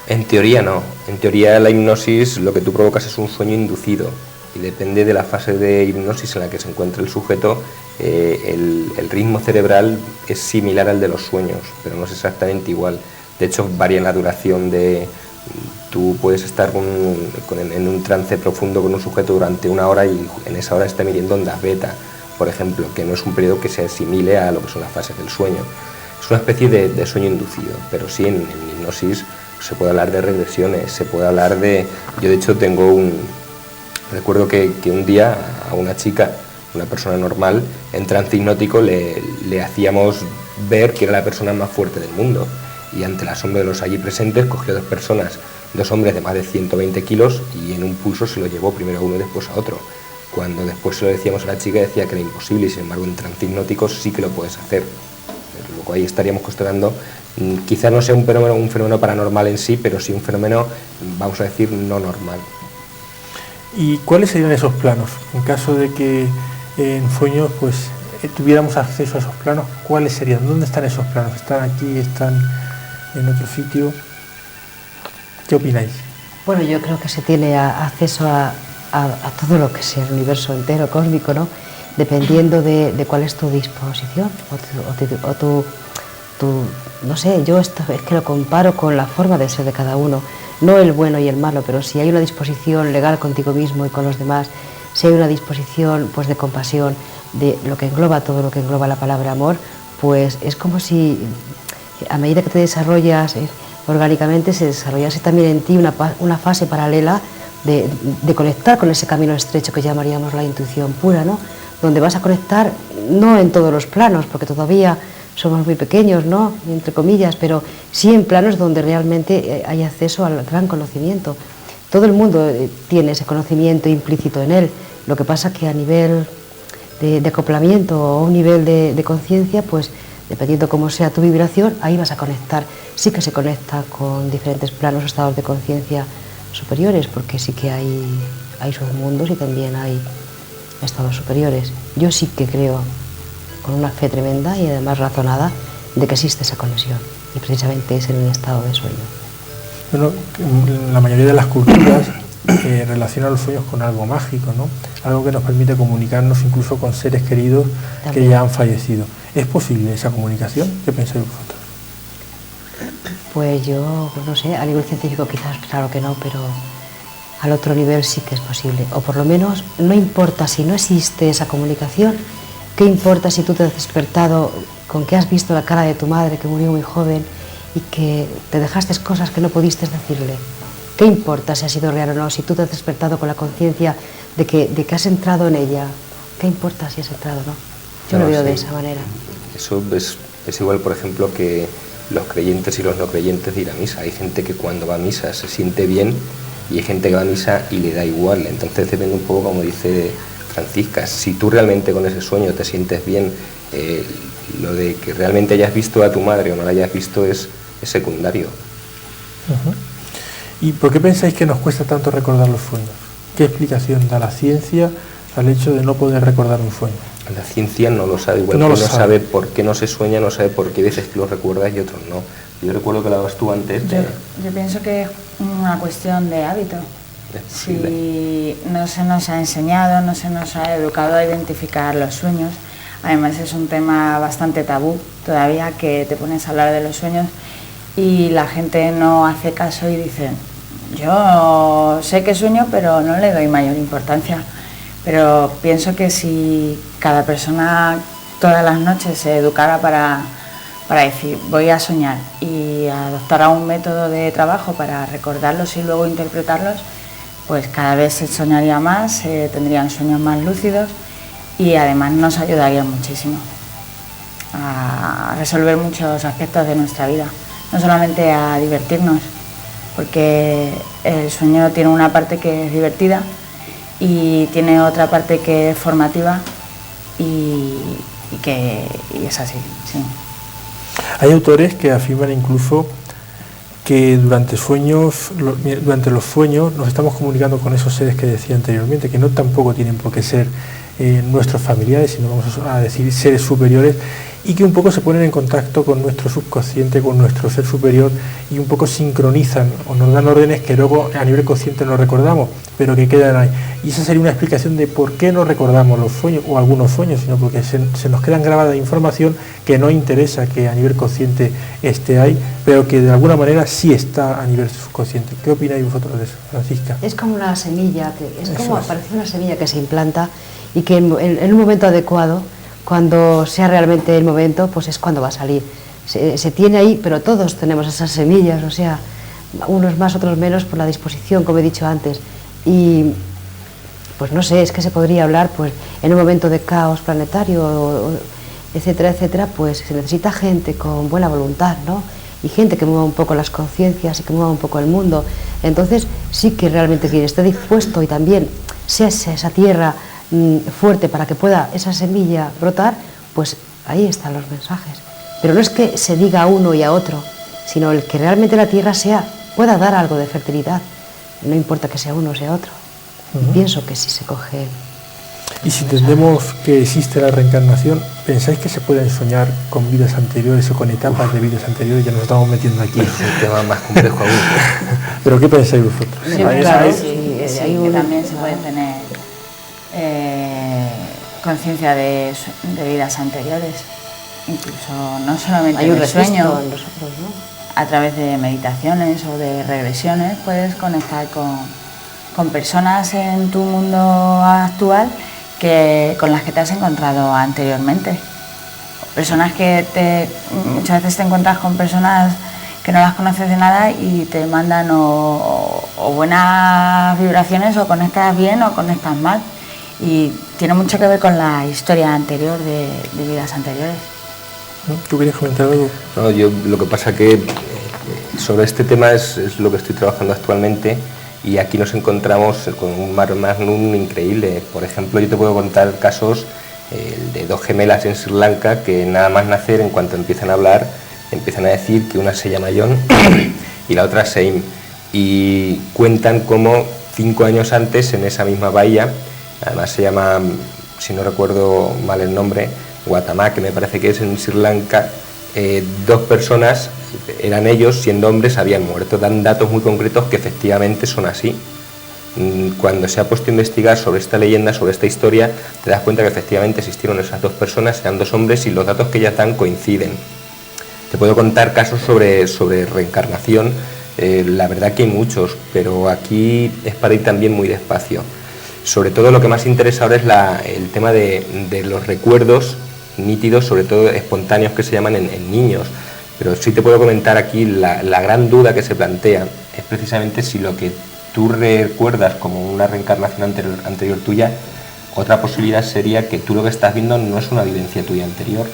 En teoría no. En teoría la hipnosis lo que tú provocas es un sueño inducido y depende de la fase de hipnosis en la que se encuentre el sujeto, el ritmo cerebral es similar al de los sueños, pero no es exactamente igual. De hecho, varía en la duración de... Tú puedes estar en un trance profundo con un sujeto durante 1 hora y en esa hora está emitiendo ondas beta, por ejemplo, que no es un periodo que se asimile a lo que son las fases del sueño. Es una especie de sueño inducido, pero sí en hipnosis se puede hablar de regresiones, se puede hablar de... Yo de hecho recuerdo que un día a una chica, una persona normal, en trance hipnótico le hacíamos ver que era la persona más fuerte del mundo. Y ante el asombro de los allí presentes cogió 2 hombres de más de 120 kilos y en un pulso se lo llevó primero a uno y después a otro. Cuando después se lo decíamos a la chica decía que era imposible y sin embargo en trance hipnótico sí que lo puedes hacer. Luego ahí estaríamos cuestionando, quizás no sea un fenómeno paranormal en sí, pero sí un fenómeno, vamos a decir, no normal. ¿Y cuáles serían esos planos? En caso de que en sueños pues tuviéramos acceso a esos planos, ¿cuáles serían? ¿Dónde están esos planos? ¿Están aquí? ¿Están en otro sitio? ¿Qué opináis? Bueno, yo creo que se tiene acceso a todo lo que sea el universo entero, cósmico, ¿no? Dependiendo de cuál es tu disposición o tu no sé, yo esto es que lo comparo con la forma de ser de cada uno, no el bueno y el malo, pero si hay una disposición legal contigo mismo y con los demás, si hay una disposición pues de compasión, de lo que engloba todo lo que engloba la palabra amor, pues es como si a medida que te desarrollas orgánicamente se desarrollase también en ti una fase paralela de conectar con ese camino estrecho que llamaríamos la intuición pura, ¿no? Donde vas a conectar no en todos los planos, porque todavía somos muy pequeños, ¿no?, entre comillas, pero sí en planos donde realmente hay acceso al gran conocimiento. Todo el mundo tiene ese conocimiento implícito en él, lo que pasa que a nivel de acoplamiento o un nivel de conciencia, pues dependiendo cómo sea tu vibración, ahí vas a conectar. Sí que se conecta con diferentes planos o estados de conciencia superiores, porque sí que hay submundos y también hay estados superiores. Yo sí que creo, con una fe tremenda y además razonada, de que existe esa conexión, y precisamente es en un estado de sueño. Bueno, la mayoría de las culturas relacionan los sueños con algo mágico, ¿no? Algo que nos permite comunicarnos incluso con seres queridos también, que ya han fallecido. ¿Es posible esa comunicación? ¿Qué pensáis vosotros? Pues yo, no sé, a nivel científico quizás claro que no, pero al otro nivel sí que es posible. O por lo menos no importa si no existe esa comunicación, ¿qué importa si tú te has despertado con que has visto la cara de tu madre que murió muy joven y que te dejaste cosas que no pudiste decirle? ¿Qué importa si ha sido real o no? Si tú te has despertado con la conciencia de que has entrado en ella, ¿qué importa si has entrado o no? Yo lo veo de esa manera. Eso es igual, por ejemplo, que los creyentes y los no creyentes de ir a misa. Hay gente que cuando va a misa se siente bien y hay gente que va a misa y le da igual. Entonces depende un poco, como dice Francisca, si tú realmente con ese sueño te sientes bien, lo de que realmente hayas visto a tu madre o no la hayas visto es secundario. ¿Y por qué pensáis que nos cuesta tanto recordar los sueños? ¿Qué explicación da la ciencia al hecho de no poder recordar un sueño? La ciencia no lo sabe, igual que no sabe por qué no se sueña, no sabe por qué veces que lo recuerdas y otros no. Yo recuerdo que lo hablabas tú antes. Yo pienso que es una cuestión de hábito. Si no se nos ha enseñado, no se nos ha educado a identificar los sueños, además es un tema bastante tabú todavía, que te pones a hablar de los sueños y la gente no hace caso y dice, yo sé que sueño pero no le doy mayor importancia. Pero pienso que si cada persona todas las noches se educara para decir voy a soñar y adoptara un método de trabajo para recordarlos y luego interpretarlos, pues cada vez se soñaría más, tendrían sueños más lúcidos y además nos ayudaría muchísimo a resolver muchos aspectos de nuestra vida, no solamente a divertirnos, porque el sueño tiene una parte que es divertida y tiene otra parte que es formativa y es así, sí. Hay autores que afirman incluso que durante los sueños nos estamos comunicando con esos seres que decía anteriormente, que no tampoco tienen por qué ser nuestros familiares, sino vamos a decir seres superiores, y que un poco se ponen en contacto con nuestro subconsciente, con nuestro ser superior, y un poco sincronizan o nos dan órdenes que luego a nivel consciente no recordamos, pero que quedan ahí. Y esa sería una explicación de por qué no recordamos los sueños o algunos sueños, sino porque se nos quedan grabadas información que no interesa que a nivel consciente esté ahí, pero que de alguna manera sí está a nivel subconsciente. ¿Qué opináis vosotros de eso, Francisca? Es como una semilla, parece una semilla que se implanta y que en un momento adecuado, cuando sea realmente el momento, pues es cuando va a salir. Se tiene ahí, pero todos tenemos esas semillas, o sea, unos más, otros menos por la disposición, como he dicho antes. Y pues no sé, es que se podría hablar, pues en un momento de caos planetario, etcétera, etcétera, pues se necesita gente con buena voluntad, ¿no? Y gente que mueva un poco las conciencias y que mueva un poco el mundo. Entonces sí que realmente quien esté dispuesto y también sea esa tierra fuerte para que pueda esa semilla brotar, pues ahí están los mensajes. Pero no es que se diga a uno y a otro, sino el que realmente la tierra pueda dar algo de fertilidad. No importa que sea uno o sea otro. Pienso que sí se coge. Y si entendemos que existe la reencarnación, ¿pensáis que se pueden soñar con vidas anteriores o con etapas de vidas anteriores? Ya nos estamos metiendo aquí. Es un tema más complejo aún. ¿Pero qué pensáis vosotros? Sí, claro, que también se puede tener conciencia de vidas anteriores, incluso no solamente hay un de sueño, en nosotros, ¿no? A través de meditaciones o de regresiones puedes conectar con personas en tu mundo actual con las que te has encontrado anteriormente. Personas que muchas veces te encuentras con personas que no las conoces de nada y te mandan o buenas vibraciones, o conectas bien o conectas mal. Y tiene mucho que ver con la historia anterior de vidas anteriores. ¿Tú querías comentar algo? No, yo lo que pasa que sobre este tema es lo que estoy trabajando actualmente, y aquí nos encontramos con un mare magnum increíble. Por ejemplo, yo te puedo contar casos de dos gemelas en Sri Lanka que nada más nacer, en cuanto empiezan a hablar, empiezan a decir que una se llama John y la otra Seim, y cuentan cómo 5 años antes en esa misma bahía, además se llama, si no recuerdo mal el nombre, Guatemala, que me parece que es en Sri Lanka, 2 personas, eran ellos, siendo hombres, habían muerto. Dan datos muy concretos que efectivamente son así. Cuando se ha puesto a investigar sobre esta leyenda, sobre esta historia, te das cuenta que efectivamente existieron esas 2 personas, eran 2 hombres, y los datos que ellas dan coinciden. Te puedo contar casos sobre reencarnación, la verdad que hay muchos, pero aquí es para ir también muy despacio. Sobre todo lo que más interesa ahora es el tema de los recuerdos nítidos, sobre todo espontáneos, que se llaman en niños. Pero sí te puedo comentar aquí la gran duda que se plantea es precisamente si lo que tú recuerdas como una reencarnación anterior tuya, otra posibilidad sería que tú lo que estás viendo no es una vivencia tuya anterior.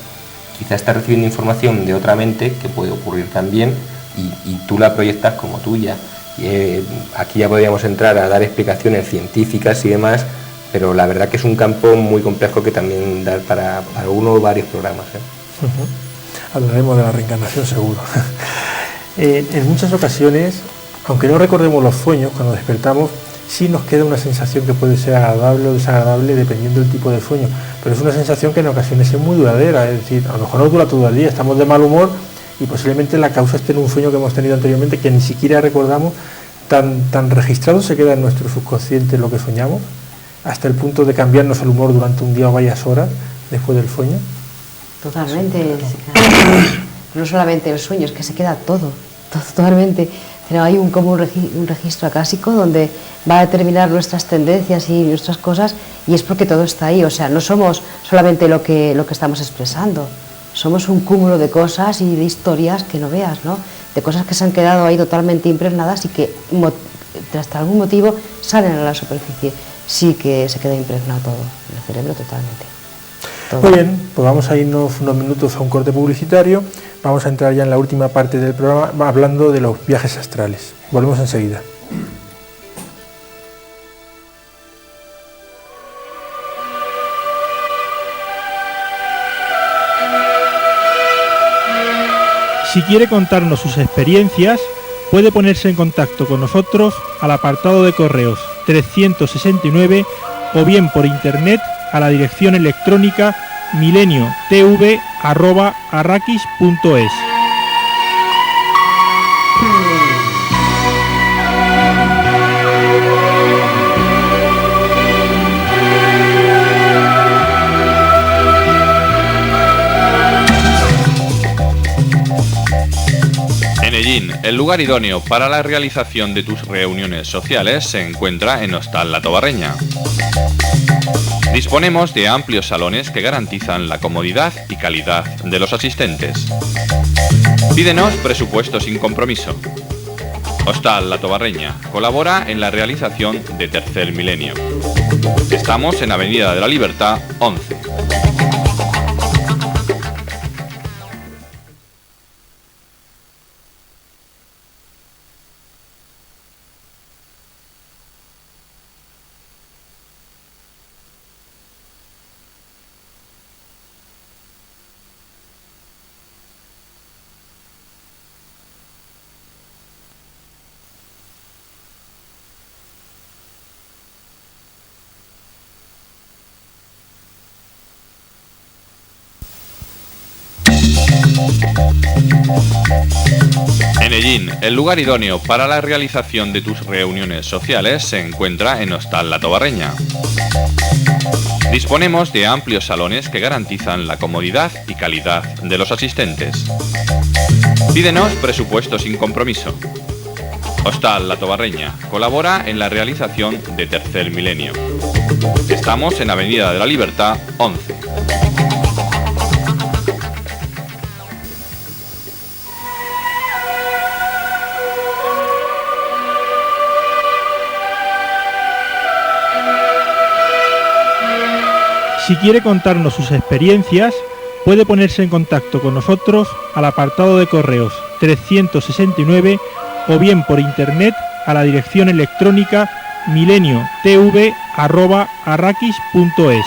Quizás estás recibiendo información de otra mente, que puede ocurrir también, y tú la proyectas como tuya. Aquí ya podríamos entrar a dar explicaciones científicas y demás, pero la verdad que es un campo muy complejo que también da para uno o varios programas. Hablaremos de la reencarnación seguro. En muchas ocasiones, aunque no recordemos los sueños, cuando despertamos sí nos queda una sensación que puede ser agradable o desagradable dependiendo del tipo de sueño, pero es una sensación que en ocasiones es muy duradera, es decir, a lo mejor no dura todo el día, estamos de mal humor y posiblemente la causa esté en un sueño que hemos tenido anteriormente que ni siquiera recordamos. Tan registrado se queda en nuestro subconsciente lo que soñamos, hasta el punto de cambiarnos el humor durante un día o varias horas después del sueño. Totalmente. No solamente el sueño, es que se queda todo totalmente. Pero hay como un registro acásico donde va a determinar nuestras tendencias y nuestras cosas, y es porque todo está ahí. O sea, no somos solamente lo que estamos expresando, somos un cúmulo de cosas y de historias que no veas, ¿no? De cosas que se han quedado ahí totalmente impregnadas y que tras algún motivo salen a la superficie. Sí que se queda impregnado todo en el cerebro totalmente. Todo. Muy bien, pues vamos a irnos unos minutos a un corte publicitario. Vamos a entrar ya en la última parte del programa hablando de los viajes astrales. Volvemos enseguida. Si quiere contarnos sus experiencias, puede ponerse en contacto con nosotros al apartado de correos 369 o bien por internet a la dirección electrónica mileniotv@arrakis.es. Enellín, el lugar idóneo para la realización de tus reuniones sociales, se encuentra en Hostal La Tobarreña. Disponemos de amplios salones que garantizan la comodidad y calidad de los asistentes. Pídenos presupuesto sin compromiso. Hostal La Tobarreña colabora en la realización de Tercer Milenio. Estamos en Avenida de la Libertad 11. Enellín, el lugar idóneo para la realización de tus reuniones sociales, se encuentra en Hostal La Tobarreña. Disponemos de amplios salones que garantizan la comodidad y calidad de los asistentes. Pídenos presupuesto sin compromiso. Hostal La Tobarreña colabora en la realización de Tercer Milenio. Estamos en Avenida de la Libertad 11. Si quiere contarnos sus experiencias, puede ponerse en contacto con nosotros al apartado de correos 369 o bien por internet a la dirección electrónica mileniotv@arrakis.es.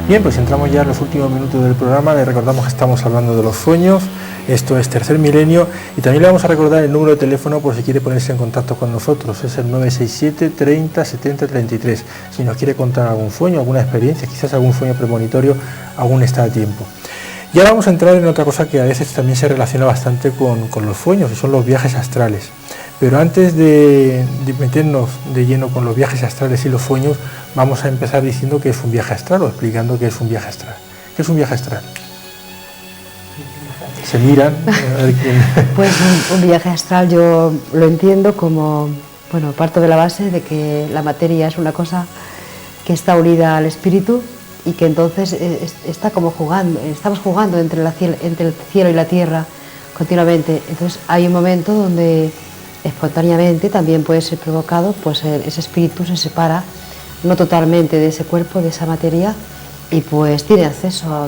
Bien, pues entramos ya en los últimos minutos del programa. Les recordamos que estamos hablando de los sueños. Esto es Tercer Milenio y también le vamos a recordar el número de teléfono por si quiere ponerse en contacto con nosotros. Es el 967 30 70 33. Si nos quiere contar algún sueño, alguna experiencia, quizás algún sueño premonitorio, aún está a tiempo. Y ahora vamos a entrar en otra cosa que a veces también se relaciona bastante con los sueños, y son los viajes astrales. Pero antes de meternos de lleno con los viajes astrales y los sueños, vamos a empezar diciendo qué es un viaje astral o explicando qué es un viaje astral. ¿Qué es un viaje astral? Se miran. A ver quién... Pues un viaje astral yo lo entiendo como, bueno, parto de la base de que la materia es una cosa que está unida al espíritu y que entonces está como jugando, estamos jugando entre el cielo y la tierra continuamente. Entonces hay un momento donde espontáneamente también puede ser provocado, pues ese espíritu se separa, no totalmente de ese cuerpo, de esa materia, y pues tiene acceso a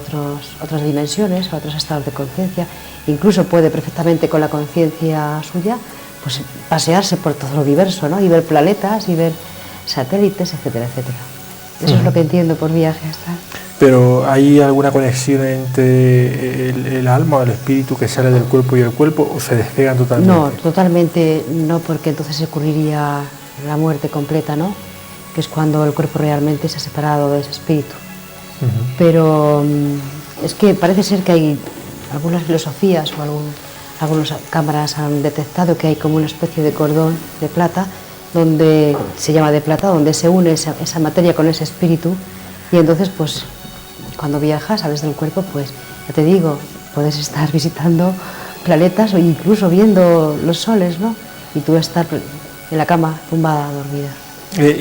otras dimensiones, a otros estados de conciencia. Incluso puede perfectamente con la conciencia suya pues pasearse por todo el universo, ¿no? Y ver planetas y ver satélites, etcétera, etcétera. Eso es lo que entiendo por viaje astral. Pero ¿hay alguna conexión entre el alma o el espíritu que sale del cuerpo y el cuerpo, o se despegan totalmente? No, totalmente no, porque entonces ocurriría la muerte completa, ¿no? Que es cuando el cuerpo realmente se ha separado de ese espíritu. Pero es que parece ser que hay algunas filosofías o algunas cámaras han detectado que hay como una especie de cordón de plata, donde se llama de plata, donde se une esa materia con ese espíritu, y entonces pues cuando viajas, sales del cuerpo, pues ya te digo, puedes estar visitando planetas o incluso viendo los soles, ¿no? Y tú estar en la cama, tumbada, dormida.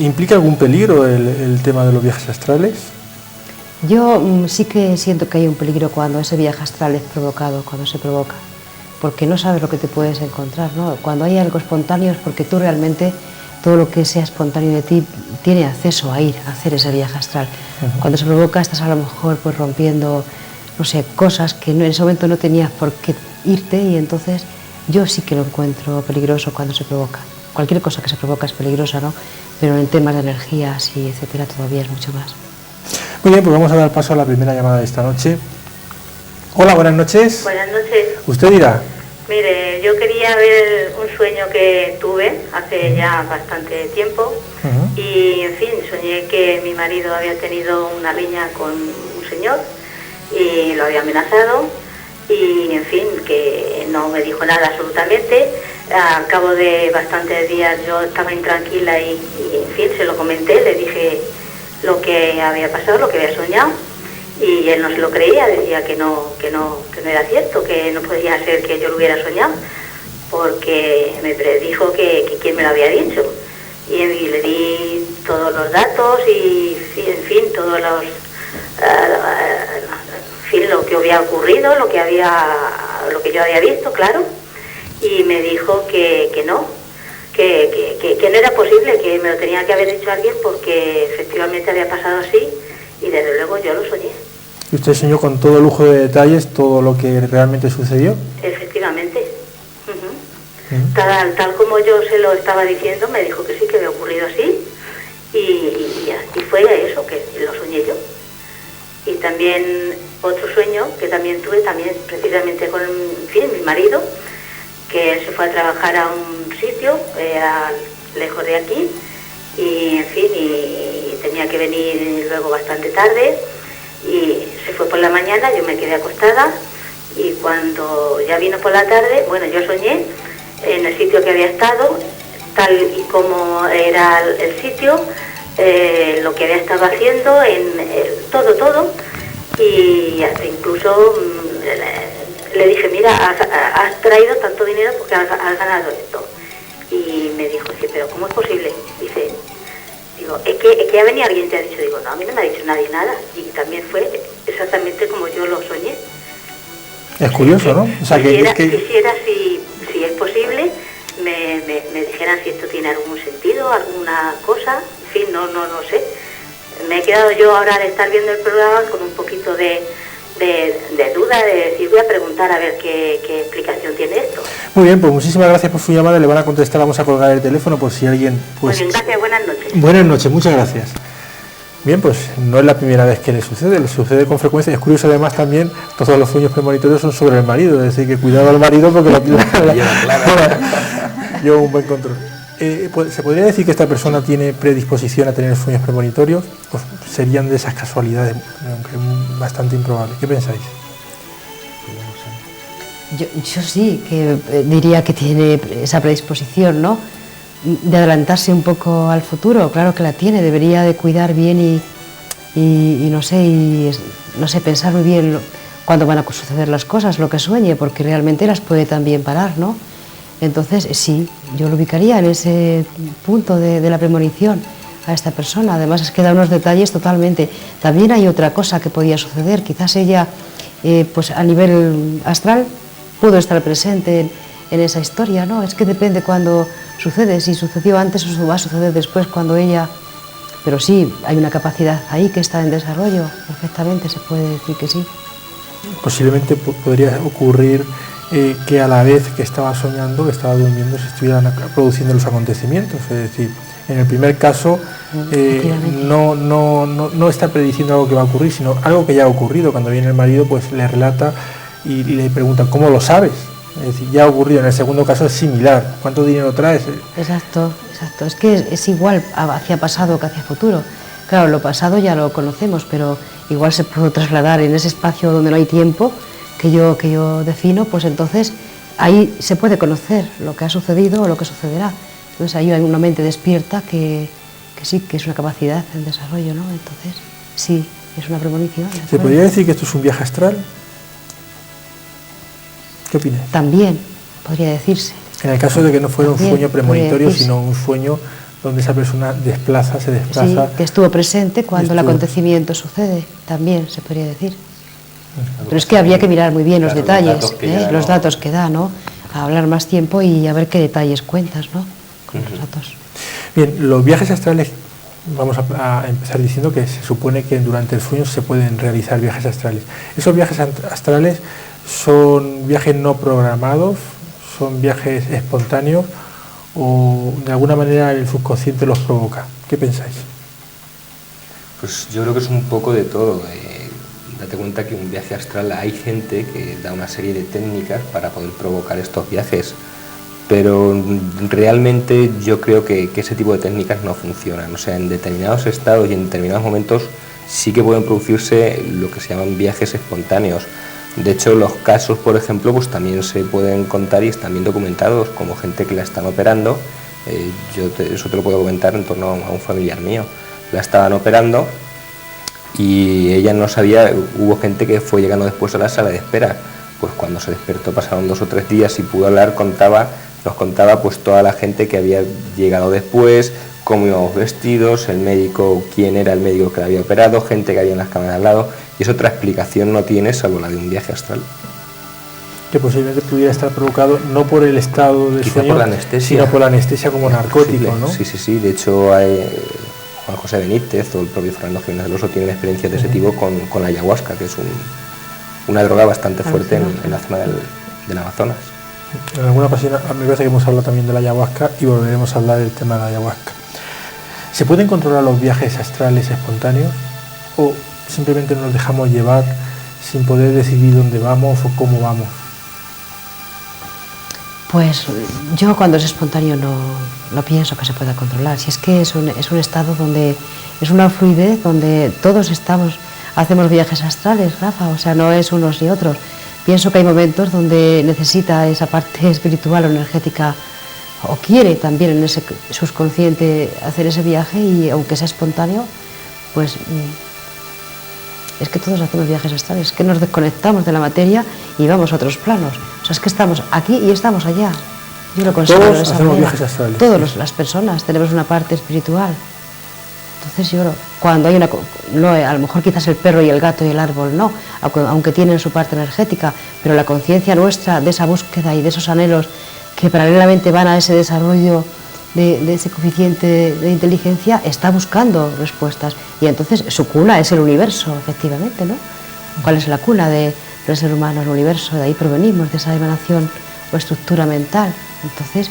¿Implica algún peligro el tema de los viajes astrales? Yo sí que siento que hay un peligro cuando ese viaje astral es provocado, cuando se provoca, porque no sabes lo que te puedes encontrar, ¿no? Cuando hay algo espontáneo es porque tú realmente, todo lo que sea espontáneo de ti, tiene acceso a ir a hacer ese viaje astral. Cuando se provoca estás a lo mejor pues rompiendo, no sé, cosas que en ese momento no tenías por qué irte, y entonces yo sí que lo encuentro peligroso cuando se provoca. Cualquier cosa que se provoca es peligrosa, ¿no? Pero en temas de energías y etcétera todavía es mucho más. Muy bien, pues vamos a dar paso a la primera llamada de esta noche. Hola, buenas noches. Buenas noches. ¿Usted dirá? Mire, yo quería ver un sueño que tuve hace ya bastante tiempo y, en fin, soñé que mi marido había tenido una riña con un señor y lo había amenazado y, en fin, que no me dijo nada absolutamente. Al cabo de bastantes días yo estaba intranquila y, en fin, se lo comenté, le dije lo que había pasado, lo que había soñado, y él no se lo creía, decía que no era cierto, que no podía ser que yo lo hubiera soñado, porque me predijo que quién me lo había dicho, y le di todos los datos y, en fin, todos los lo que había ocurrido, lo que yo había visto, claro, y me dijo que no era posible, que me lo tenía que haber dicho alguien, porque efectivamente había pasado así y desde luego yo lo soñé. ¿Y usted soñó con todo lujo de detalles todo lo que realmente sucedió? Efectivamente. Tal como yo se lo estaba diciendo, me dijo que sí, que había ocurrido así, y fue eso, que lo soñé yo. Y también otro sueño que también tuve, también precisamente con, en fin, mi marido, que él se fue a trabajar a un sitio lejos de aquí, y, en fin, y tenía que venir luego bastante tarde, y se fue por la mañana, yo me quedé acostada, y cuando ya vino por la tarde, bueno, yo soñé en el sitio que había estado, tal y como era el sitio, lo que había estado haciendo, todo, y hasta incluso le dije, mira, has traído tanto dinero porque has ganado esto. Y me dijo, sí, pero ¿cómo es posible? Dice, digo, es que ha venido alguien y te ha dicho, digo, no, a mí no me ha dicho nadie nada, y también fue exactamente como yo lo soñé. Es curioso, ¿no? O sea, quisiera si es posible, me dijeran si esto tiene algún sentido, alguna cosa, en fin, no sé. Me he quedado yo ahora de estar viendo el programa con un poquito de duda, de decir, voy a preguntar a ver qué explicación tiene esto. Muy bien, pues muchísimas gracias por su llamada, le van a contestar, vamos a colgar el teléfono por si alguien... Pues... Muy bien, gracias, buenas noches. Buenas noches, muchas gracias. Bien, pues no es la primera vez que le sucede con frecuencia. Es curioso además también, todos los sueños premonitorios son sobre el marido, es decir, que cuidado al marido porque lleva un buen control. ¿Se podría decir que esta persona tiene predisposición a tener sueños premonitorios? ¿O serían de esas casualidades, aunque bastante improbables? ¿Qué pensáis? Yo sí que diría que tiene esa predisposición, ¿no? De adelantarse un poco al futuro. Claro que la tiene, debería de cuidar bien y no sé, pensar muy bien cuándo van a suceder las cosas, lo que sueñe, porque realmente las puede también parar, ¿no? Entonces, sí, yo lo ubicaría en ese punto de la premonición a esta persona. Además, es que da unos detalles totalmente. También hay otra cosa que podía suceder. Quizás ella, pues a nivel astral, pudo estar presente en esa historia, ¿no? Es que depende cuándo sucede, si sucedió antes o va a suceder después, cuando ella... Pero sí, hay una capacidad ahí que está en desarrollo, perfectamente se puede decir que sí. Posiblemente podría ocurrir que a la vez que estaba soñando, que estaba durmiendo, se estuvieran produciendo los acontecimientos. Es decir, en el primer caso no está prediciendo algo que va a ocurrir, sino algo que ya ha ocurrido. Cuando viene el marido, pues le relata y le pregunta, ¿cómo lo sabes? Es decir, ya ha ocurrido. En el segundo caso es similar. ¿Cuánto dinero traes? Exacto. Es que es igual hacia pasado que hacia futuro. Claro, lo pasado ya lo conocemos, pero igual se puede trasladar en ese espacio donde no hay tiempo que yo defino, pues entonces ahí se puede conocer lo que ha sucedido o lo que sucederá. Entonces ahí hay una mente despierta que sí, que es una capacidad en desarrollo, ¿no? Entonces sí, es una premonición. ¿Se podría decir que esto es un viaje astral? ¿Qué opinas? También podría decirse. En el caso de que no fuera un sueño premonitorio, sino un sueño donde esa persona se desplaza. Sí, que estuvo presente cuando el acontecimiento sucede, también se podría decir. Pero es que habría que mirar muy bien los detalles, los datos que da, ¿no? A hablar más tiempo y a ver qué detalles cuentas, ¿no? Con los datos. Bien, los viajes astrales, vamos a empezar diciendo que se supone que durante el sueño se pueden realizar viajes astrales. Esos viajes astrales son viajes no programados, son viajes espontáneos o de alguna manera el subconsciente los provoca. ¿Qué pensáis? Pues yo creo que es un poco de todo. Date cuenta que un viaje astral hay gente que da una serie de técnicas para poder provocar estos viajes, pero realmente yo creo que ese tipo de técnicas no funcionan. O sea, en determinados estados y en determinados momentos sí que pueden producirse lo que se llaman viajes espontáneos. De hecho, los casos, por ejemplo, pues también se pueden contar y están bien documentados, como gente que la están operando. Eso te lo puedo comentar en torno a un familiar mío. La estaban operando y ella no sabía, hubo gente que fue llegando después a la sala de espera. Pues cuando se despertó pasaron 2 o 3 días y pudo hablar, nos contaba pues toda la gente que había llegado después, cómo íbamos vestidos, el médico, quién era el médico que la había operado, gente que había en las cámaras al lado, y es otra explicación no tiene salvo la de un viaje astral. Que posiblemente pudiera estar provocado no por el estado de sueño, por la anestesia, sino por la anestesia como narcótico, ¿no? Sí, de hecho Juan José Benítez o el propio Fernando Jiménez del Oso tienen experiencias de ese tipo con la ayahuasca, que es una droga bastante fuerte en la zona del Amazonas. En alguna ocasión me parece que hemos hablado también de la ayahuasca y volveremos a hablar del tema de la ayahuasca. ¿Se pueden controlar los viajes astrales espontáneos o simplemente nos dejamos llevar sin poder decidir dónde vamos o cómo vamos? Pues yo cuando es espontáneo no pienso que se pueda controlar. Si es que es un estado donde es una fluidez, donde todos hacemos viajes astrales, Rafa, o sea, no es unos ni otros. Pienso que hay momentos donde necesita esa parte espiritual o energética o quiere también en ese subconsciente hacer ese viaje y aunque sea espontáneo, pues es que todos hacemos viajes astrales, es que nos desconectamos de la materia y vamos a otros planos. O sea, es que estamos aquí y estamos allá. Yo lo considero de esa manera. Viajes astrales. Todas las personas tenemos una parte espiritual. Entonces yo, cuando hay una... No, a lo mejor quizás el perro y el gato y el árbol no, aunque tienen su parte energética, pero la conciencia nuestra de esa búsqueda y de esos anhelos que paralelamente van a ese desarrollo de ese coeficiente de inteligencia, está buscando respuestas. Y entonces su cuna es el universo, efectivamente, ¿no? ¿Cuál es la cuna del ser humano? El universo, de ahí provenimos, de esa emanación o estructura mental. Entonces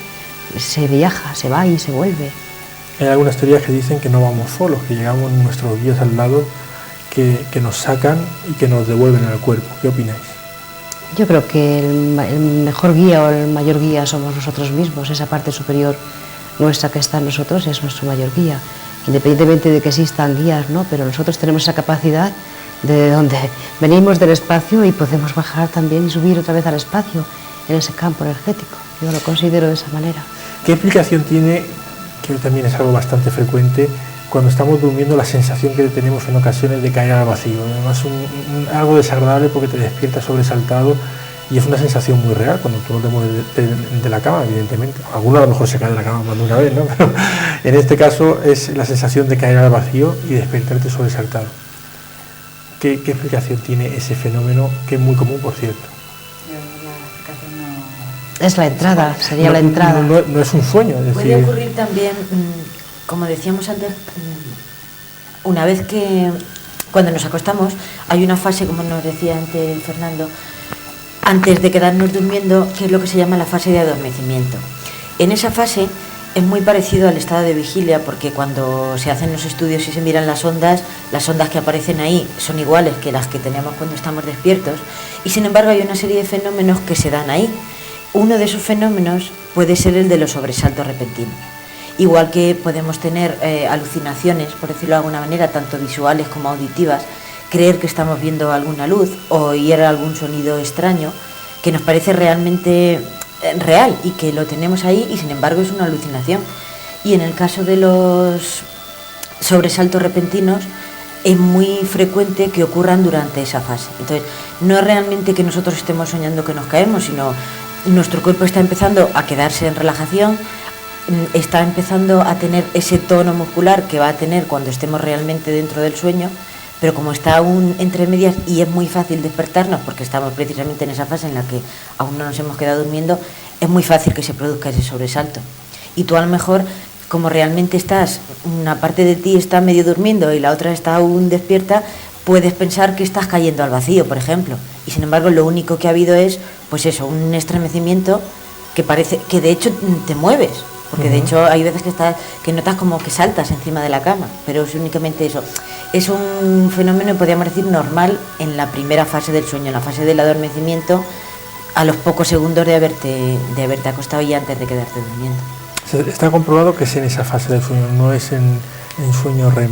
se viaja, se va y se vuelve. Hay algunas teorías que dicen que no vamos solos, que llegamos nuestros guías al lado, que nos sacan y que nos devuelven al cuerpo. ¿Qué opináis? Yo creo que el mejor guía o el mayor guía somos nosotros mismos. Esa parte superior nuestra que está en nosotros es nuestro mayor guía, independientemente de que existan guías, ¿no? Pero nosotros tenemos esa capacidad de donde venimos del espacio y podemos bajar también y subir otra vez al espacio en ese campo energético. Yo lo considero de esa manera. ¿Qué explicación tiene, que también es algo bastante frecuente, cuando estamos durmiendo, la sensación que tenemos en ocasiones de caer al vacío? Además, algo desagradable porque te despiertas sobresaltado y es una sensación muy real cuando tú no te mueves de la cama, evidentemente. Alguno a lo mejor se cae de la cama más de una vez, ¿no? Pero en este caso es la sensación de caer al vacío y despertarte sobresaltado. ¿Qué explicación tiene ese fenómeno, que es muy común, por cierto? Es la entrada, sería la entrada. No es un sueño. Es decir... Puede ocurrir también, como decíamos antes, una vez que cuando nos acostamos hay una fase, como nos decía antes Fernando, antes de quedarnos durmiendo, que es lo que se llama la fase de adormecimiento. En esa fase es muy parecido al estado de vigilia, porque cuando se hacen los estudios y se miran las ondas que aparecen ahí son iguales que las que tenemos cuando estamos despiertos, y sin embargo hay una serie de fenómenos que se dan ahí. Uno de esos fenómenos puede ser el de los sobresaltos repentinos. Igual que podemos tener alucinaciones, por decirlo de alguna manera, tanto visuales como auditivas, creer que estamos viendo alguna luz o oír algún sonido extraño que nos parece realmente real y que lo tenemos ahí y sin embargo es una alucinación. Y en el caso de los sobresaltos repentinos es muy frecuente que ocurran durante esa fase. Entonces, no es realmente que nosotros estemos soñando que nos caemos, sino nuestro cuerpo está empezando a quedarse en relajación, está empezando a tener ese tono muscular que va a tener cuando estemos realmente dentro del sueño, pero como está aún entre medias y es muy fácil despertarnos porque estamos precisamente en esa fase en la que aún no nos hemos quedado durmiendo, es muy fácil que se produzca ese sobresalto. Y tú a lo mejor, como realmente estás, una parte de ti está medio durmiendo y la otra está aún despierta, puedes pensar que estás cayendo al vacío, por ejemplo, y sin embargo lo único que ha habido es, pues eso, un estremecimiento que parece que de hecho te mueves, porque de hecho hay veces que notas como que saltas encima de la cama, pero es únicamente eso. Es un fenómeno, podríamos decir, normal en la primera fase del sueño, en la fase del adormecimiento, a los pocos segundos de haberte acostado y antes de quedarte durmiendo. Está comprobado que es en esa fase del sueño, no es en sueño REM.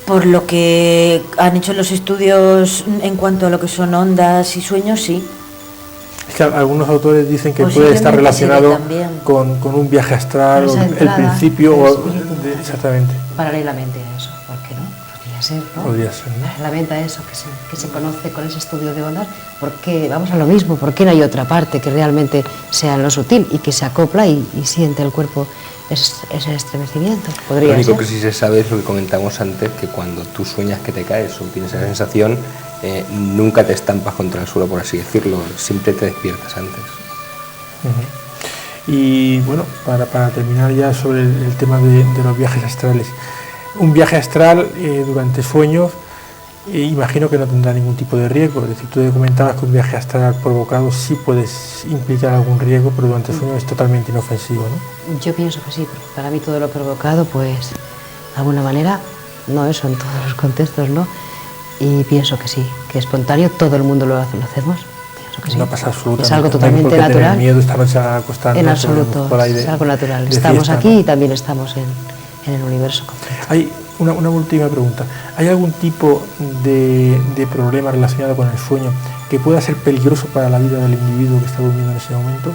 Por lo que han hecho los estudios en cuanto a lo que son ondas y sueños, sí. Es que algunos autores dicen que puede estar relacionado con un viaje astral, o el principio, exactamente. Paralelamente a eso, ¿por qué no? Podría ser, ¿no? Podría ser, ¿no? Paralelamente a eso que se conoce con ese estudio de ondas, porque vamos a lo mismo, ¿por qué no hay otra parte que realmente sea en lo sutil y que se acopla y siente el cuerpo ese estremecimiento? Podría lo único ser. que sí se sabe es lo que comentamos antes, que cuando tú sueñas que te caes o tienes esa sensación, nunca te estampas contra el suelo, por así decirlo, siempre te despiertas antes. Y bueno, para terminar ya sobre el tema de los viajes astrales, un viaje astral durante sueños, imagino que no tendrá ningún tipo de riesgo. Es decir, tú comentabas que un viaje astral provocado sí puedes implicar algún riesgo, pero durante el sueño es totalmente inofensivo, ¿no? Yo pienso que sí, porque para mí todo lo provocado, pues, de alguna manera, no eso en todos los contextos, ¿no? Y pienso que sí, que espontáneo todo el mundo lo hacemos. Pienso que sí. No pasa absolutamente. Es algo No hay totalmente por qué natural. tener miedo esta noche a acostarnos. En absoluto, es algo natural. Estamos fiesta, aquí, ¿no? y también estamos en el universo completo. Hay una última pregunta. ¿Hay algún tipo de problema relacionado con el sueño que pueda ser peligroso para la vida del individuo que está durmiendo en ese momento?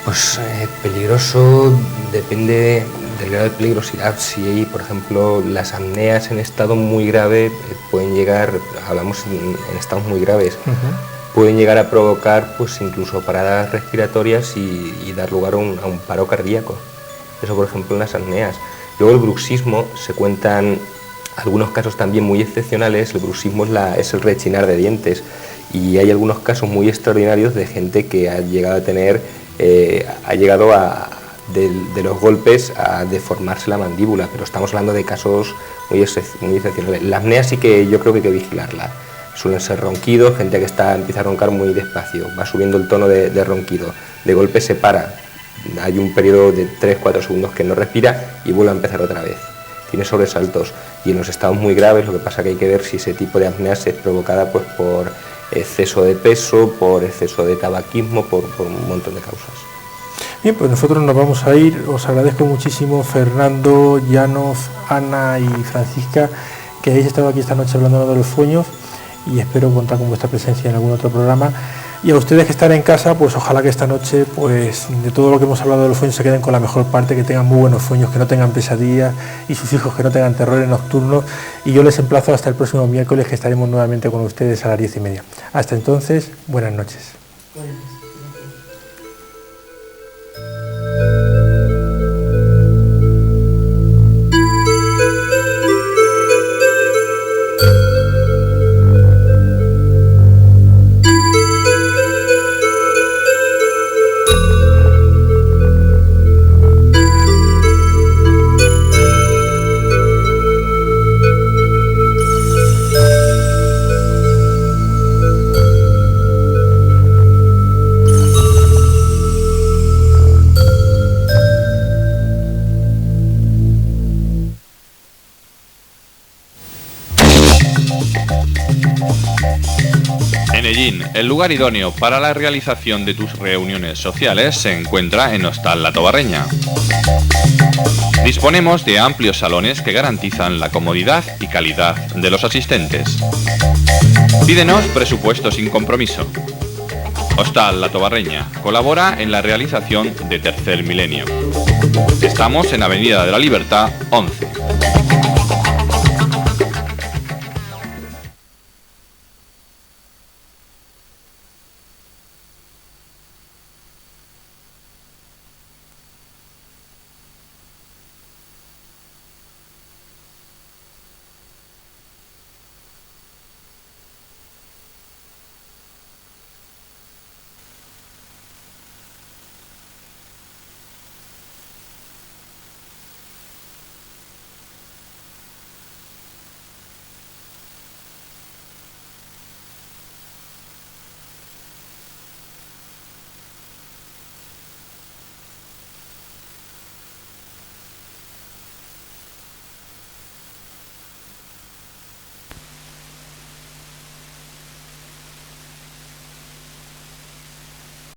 Pues peligroso depende del grado de peligrosidad. Si hay, por ejemplo, las apneas en estado muy grave pueden llegar, hablamos en estados muy graves, pueden llegar a provocar pues incluso paradas respiratorias y dar lugar a un paro cardíaco. Eso, por ejemplo, en las apneas. Luego el bruxismo, se cuentan algunos casos también muy excepcionales. El bruxismo es el rechinar de dientes, y hay algunos casos muy extraordinarios de gente que ha llegado a tener, de los golpes a deformarse la mandíbula, pero estamos hablando de casos muy excepcionales. La apnea sí que yo creo que hay que vigilarla. Suelen ser ronquidos, gente que empieza a roncar muy despacio, va subiendo el tono de ronquido, de golpe se para, hay un periodo de 3-4 segundos que no respira y vuelve a empezar otra vez. Tiene sobresaltos, y en los estados muy graves lo que pasa que hay que ver si ese tipo de apnea es provocada pues por exceso de peso, por exceso de tabaquismo, por un montón de causas. Bien, pues nosotros nos vamos a ir. Os agradezco muchísimo, Fernando, Llanos, Ana y Francisca, que hayáis estado aquí esta noche hablando de los sueños, y espero contar con vuestra presencia en algún otro programa. Y a ustedes que están en casa, pues ojalá que esta noche, pues de todo lo que hemos hablado de los sueños, se queden con la mejor parte, que tengan muy buenos sueños, que no tengan pesadillas, y sus hijos que no tengan terrores nocturnos. Y yo les emplazo hasta el próximo miércoles, que estaremos nuevamente con ustedes a las 10:30. Hasta entonces, buenas noches. El lugar idóneo para la realización de tus reuniones sociales se encuentra en Hostal La Tobarreña. Disponemos de amplios salones que garantizan la comodidad y calidad de los asistentes. Pídenos presupuesto sin compromiso. Hostal La Tobarreña colabora en la realización de Tercer Milenio. Estamos en Avenida de la Libertad 11.